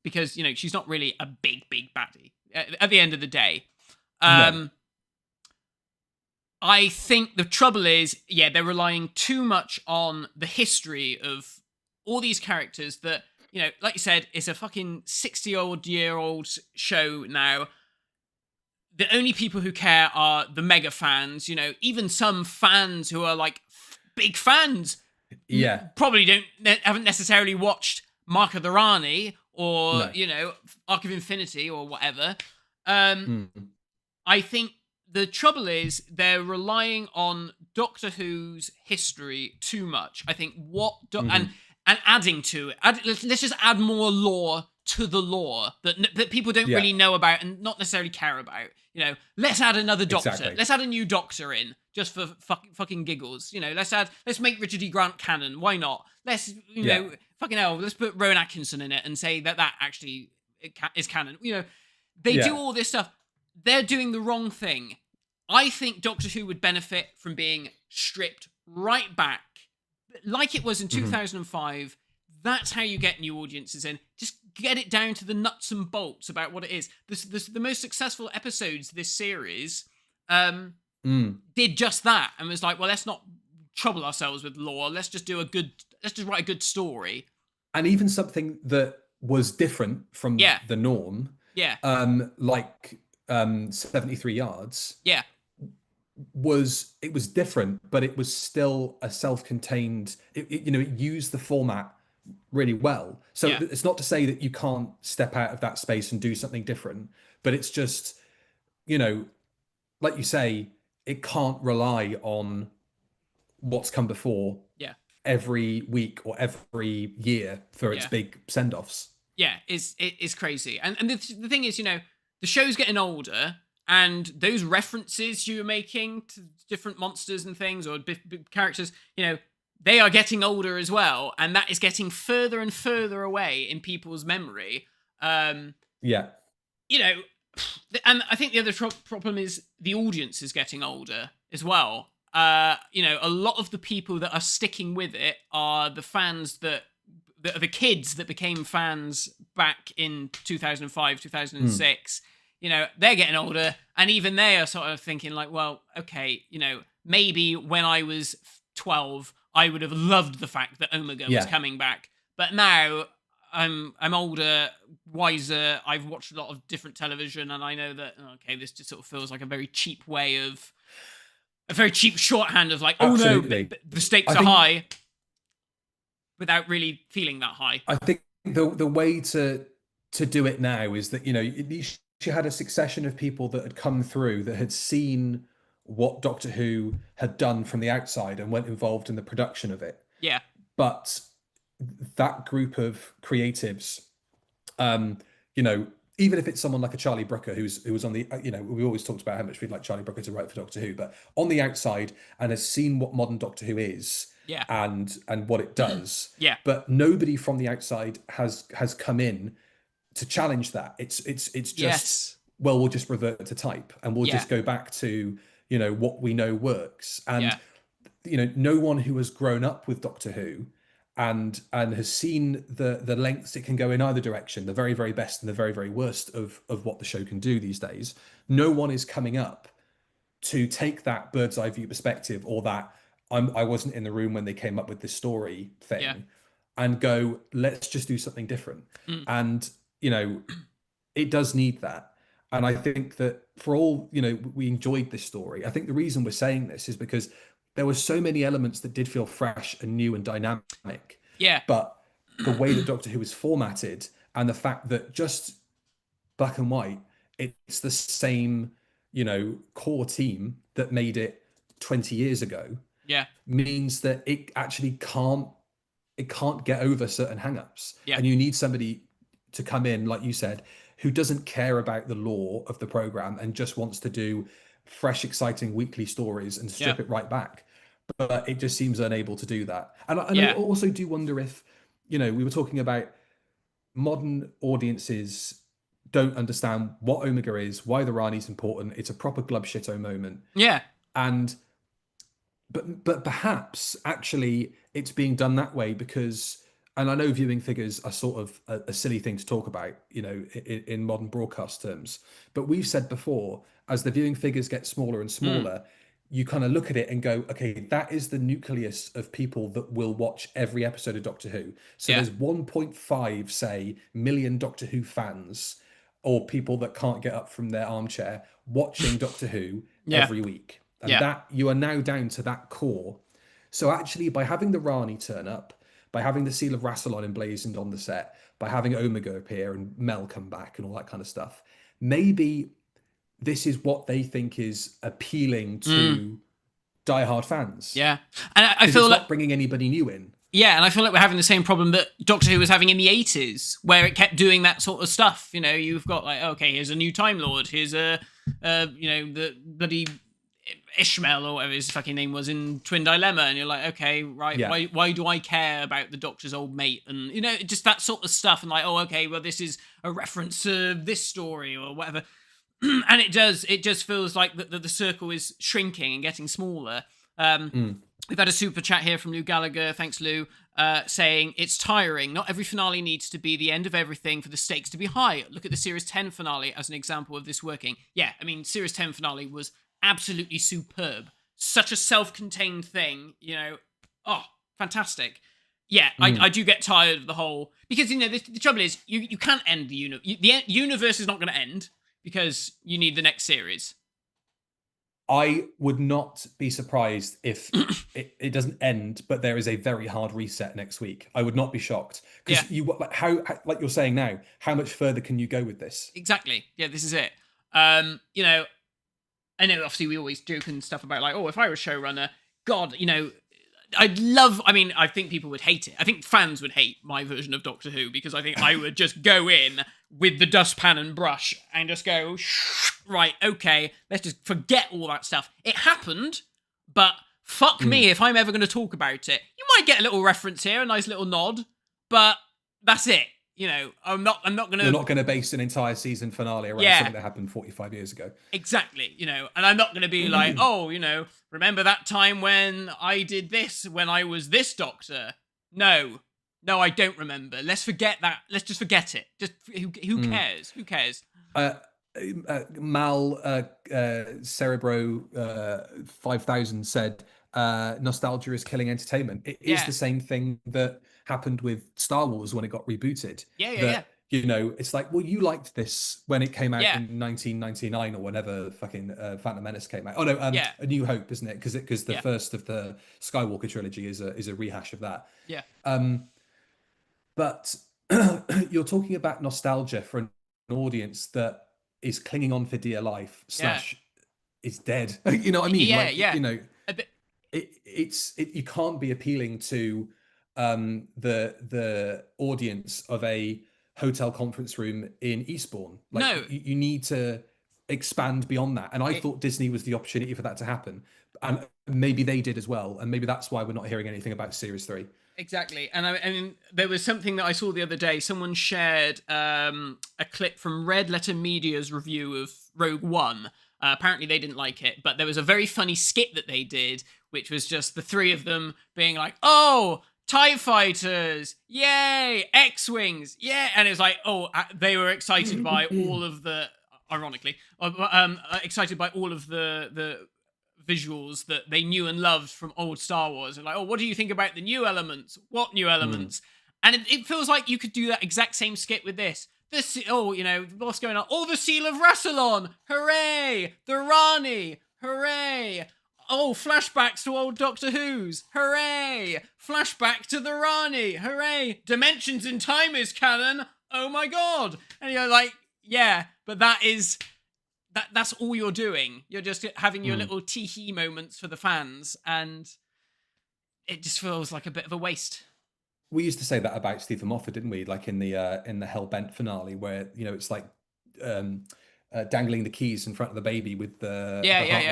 Because, she's not really a big baddie at the end of the day. No. I think the trouble is, they're relying too much on the history of all these characters that, like you said, it's a fucking 60-year-old show now. The only people who care are the mega fans, even some fans who are like big fans. Yeah. Probably haven't necessarily watched Mark of the Rani or, Arc of Infinity or whatever. I think the trouble is they're relying on Doctor Who's history too much. I think and adding to it. Let's just add more lore to the lore that people don't really know about and not necessarily care about. Let's add another Doctor. Exactly. Let's add a new Doctor in just for fucking giggles. Let's make Richard E. Grant canon. Why not? Fucking hell. Let's put Rowan Atkinson in it and say that actually is canon. They do all this stuff. They're doing the wrong thing. I think Doctor Who would benefit from being stripped right back, like it was in 2005. That's how you get new audiences in. Just get it down to the nuts and bolts about what it is. The most successful episodes this series did just that, and was like, well, let's not trouble ourselves with lore. Let's just write a good story. And even something that was different from the norm. Yeah. Like 73 Yards. Yeah. It was different, but it was still a self-contained. It used the format really well. So it's not to say that you can't step out of that space and do something different, but it's just, like you say, it can't rely on what's come before every week or every year for its big send-offs. Yeah, it's crazy. And the thing is, the show's getting older, and those references you were making to different monsters and things or big characters, they are getting older as well, and that is getting further and further away in people's memory. And I think the other problem is the audience is getting older as well. A lot of the people that are sticking with it are the fans that are the kids that became fans back in 2005, 2006. They're getting older, and even they are sort of thinking like, well, okay, maybe when I was 12, I would have loved the fact that Omega was coming back. But now I'm older, wiser. I've watched a lot of different television, and I know that, okay, this just sort of feels like a very cheap shorthand of like, oh Absolutely. No, the stakes are high, without really feeling that high. I think the way to do it now is that, you had a succession of people that had come through that had seen what Doctor Who had done from the outside and weren't involved in the production of it. Yeah. But that group of creatives, even if it's someone like a Charlie Brooker who was on the, we always talked about how much we'd like Charlie Brooker to write for Doctor Who, but on the outside and has seen what modern Doctor Who is and what it does. Yeah. But nobody from the outside has come in to challenge that. It's just, well, we'll just revert to type and we'll just go back to, what we know works. And, no one who has grown up with Doctor Who and has seen the lengths it can go in either direction, the very, very best and the very, very worst of what the show can do these days. No one is coming up to take that bird's eye view perspective or that I wasn't in the room when they came up with this story thing. and go, let's just do something different. Mm. And, you know, it does need that. And I think that for all, you know, we enjoyed this story. I think the reason we're saying this is because there were so many elements that did feel fresh and new and dynamic. Yeah. But the way that Doctor Who is formatted and the fact that just black and white, it's the same, you know, core team that made it 20 years ago, Yeah. means that it actually can't get over certain hang-ups. Yeah. And you need somebody to come in, like you said, who doesn't care about the lore of the program and just wants to do fresh, exciting weekly stories and strip it right back. But it just seems unable to do that. And I also do wonder if, you know, we were talking about modern audiences don't understand what Omega is, why the Rani's important. It's a proper glub shito moment. Yeah. And but perhaps actually it's being done that way because, and I know viewing figures are sort of a silly thing to talk about, you know, in modern broadcast terms. But we've said before, as the viewing figures get smaller and smaller, you kind of look at it and go, okay, that is the nucleus of people that will watch every episode of Doctor Who. So there's 1.5, say, million Doctor Who fans or people that can't get up from their armchair watching Doctor Who every week. And that you are now down to that core. So actually, by having the Rani turn up, by having the Seal of Rassilon emblazoned on the set, by having Omega appear and Mel come back and all that kind of stuff, maybe this is what they think is appealing to diehard fans. Yeah. And I feel it's like not bringing anybody new in. Yeah, and I feel like we're having the same problem that Doctor Who was having in the 80s, where it kept doing that sort of stuff. You know, you've got like, okay, here's a new Time Lord, here's you know, the bloody Ishmael or whatever his fucking name was in Twin Dilemma, and you're like, okay, right, why do I care about the Doctor's old mate? And, you know, just that sort of stuff, and like, oh, okay, well, this is a reference to this story or whatever. And it just feels like the circle is shrinking and getting smaller. We've had a super chat here from Lou Gallagher, thanks Lou, saying, it's tiring. Not every finale needs to be the end of everything for the stakes to be high. Look at the Series 10 finale as an example of this working. Yeah, I mean, Series 10 finale was absolutely superb. Such a self-contained thing, you know. Oh, fantastic. Yeah, I do get tired of the whole... Because, you know, the trouble is, you can't end the universe. The universe is not going to end because you need the next series. I would not be surprised if it doesn't end, but there is a very hard reset next week. I would not be shocked because like you're saying now, how much further can you go with this? Exactly. Yeah, this is it. You know, I know obviously we always joke and stuff about like, oh, if I was showrunner, God, you know, I think people would hate it. I think fans would hate my version of Doctor Who because I think I would just go in with the dustpan and brush and just go, right, okay, let's just forget all that stuff. It happened, but fuck me if I'm ever going to talk about it. You might get a little reference here, a nice little nod, but that's it. You know, I'm not going to... You're not going to base an entire season finale around something that happened 45 years ago. Exactly, you know, and I'm not going to be like, oh, you know, remember that time when I did this, when I was this Doctor? No, I don't remember. Let's forget that. Let's just forget it. Just, who cares? Who cares? Mal Cerebro 5000 said, nostalgia is killing entertainment. It is the same thing that happened with Star Wars when it got rebooted. Yeah. You know, it's like, well, you liked this when it came out in 1999 or whenever fucking Phantom Menace came out. Oh no, A New Hope, isn't it? Because the first of the Skywalker trilogy is a rehash of that. Yeah. But you're talking about nostalgia for an audience that is clinging on for dear life / is dead. You know what I mean? You know, you can't be appealing to the audience of a hotel conference room in Eastbourne. Like, no, you need to expand beyond that. And I thought Disney was the opportunity for that to happen, and maybe they did as well. And maybe that's why we're not hearing anything about Series 3. Exactly. And I mean, there was something that I saw the other day. Someone shared a clip from Red Letter Media's review of Rogue One. Apparently they didn't like it, but there was a very funny skit that they did, which was just the three of them being like, oh, TIE fighters, yay, X-Wings, yeah. And it was like, oh, they were excited by all of the, ironically, excited by all of the visuals that they knew and loved from old Star Wars. And like, oh, what do you think about the new elements? What new elements? And it feels like you could do that exact same skit with this. What's going on? Oh, the Seal of Rassilon! Hooray! The Rani! Hooray! Oh, flashbacks to old Doctor Who's! Hooray! Flashback to the Rani! Hooray! Dimensions in Time is canon! Oh my god! And you're like, yeah, but that's all you're doing. You're just having your little tee-hee moments for the fans, and it just feels like a bit of a waste. We used to say that about Stephen Moffat, didn't we? Like in the Hellbent finale, where it's like dangling the keys in front of the baby with the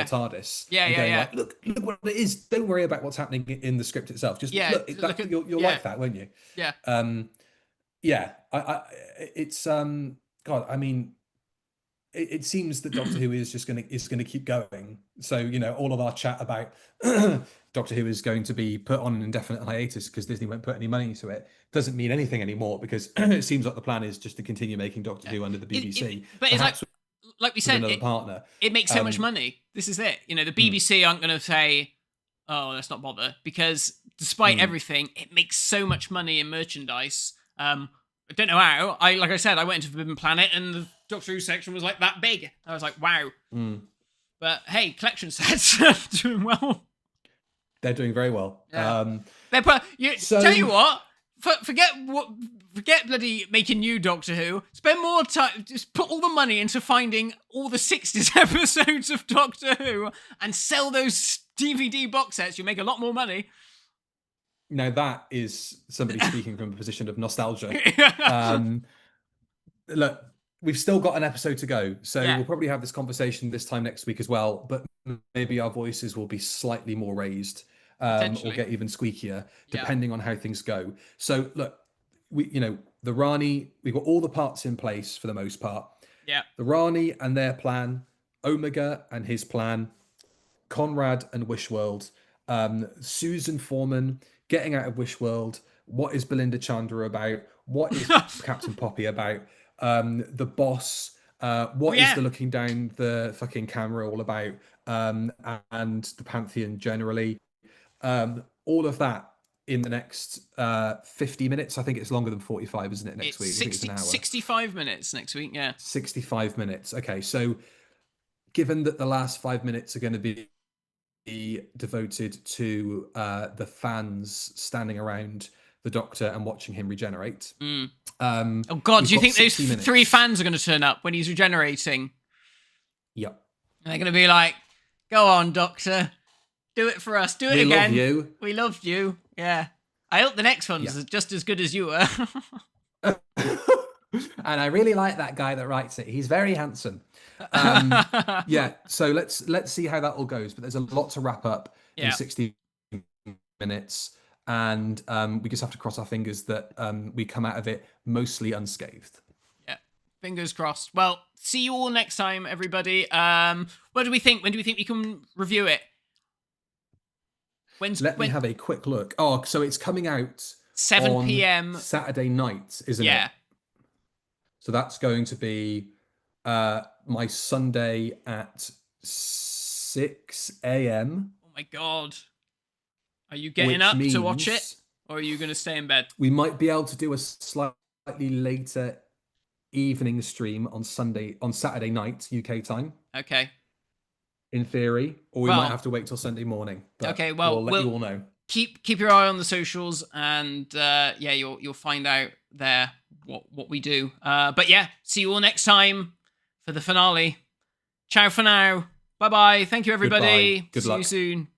TARDIS. Like, look what it is. Don't worry about what's happening in the script itself. Just you'll like that, won't you? Yeah. It's God. I mean, it seems that Doctor Who is going to keep going. So all of our chat about Doctor Who is going to be put on an indefinite hiatus because Disney won't put any money into it doesn't mean anything anymore, because it seems like the plan is just to continue making Doctor Who under the BBC. But it's like we said, another partner. It makes so much money. This is it. The BBC aren't going to say, "Oh, let's not bother," because despite everything, it makes so much money in merchandise. I don't know how. Like I said, I went into Forbidden Planet and the Doctor Who section was like that big. I was like, wow. But hey, collection sets are doing well. They're doing very well. Yeah. Tell you what, forget bloody making new Doctor Who. Spend more time, just put all the money into finding all the 60s episodes of Doctor Who and sell those DVD box sets. You make a lot more money. Now that is somebody speaking from a position of nostalgia. Look, we've still got an episode to go, so we'll probably have this conversation this time next week as well, but maybe our voices will be slightly more raised, or get even squeakier, depending on how things go. So look, the Rani, we've got all the parts in place for the most part. Yeah. The Rani and their plan, Omega and his plan, Conrad and Wishworld, Susan Foreman getting out of Wishworld. What is Belinda Chandra about? What is Captain Poppy about? The boss. What is the looking down the fucking camera all about? And the Pantheon generally. All of that in the next 50 minutes. I think it's longer than 45, isn't it, next week? I think it's an hour. 65 minutes next week, yeah. 65 minutes. Okay, so given that the last 5 minutes are going to be devoted to the fans standing around the Doctor and watching him regenerate. Oh God, do you think those 3 fans are going to turn up when he's regenerating? Yep. And they're going to be like, "Go on, Doctor, do it for us. Do it again. We love you. We loved you." Yeah. I hope the next one's just as good as you were. And I really like that guy that writes it. He's very handsome. So let's see how that all goes. But there's a lot to wrap up in 60 minutes. And we just have to cross our fingers that we come out of it mostly unscathed. Yeah, fingers crossed. Well, see you all next time, everybody. What do we think? When do we think we can review it? Let me have a quick look. Oh, so it's coming out 7 p.m. Saturday night, isn't it? Yeah. So that's going to be my Sunday at 6 a.m. Oh my God. Are you getting up to watch it? Or are you going to stay in bed? We might be able to do a slightly later evening stream on Saturday night, UK time. Okay. In theory. Or we might have to wait till Sunday morning. But we'll let you all know. Keep your eye on the socials, and you'll find out there what we do. But yeah, see you all next time for the finale. Ciao for now. Bye bye. Thank you, everybody. Goodbye. Good luck. See you soon.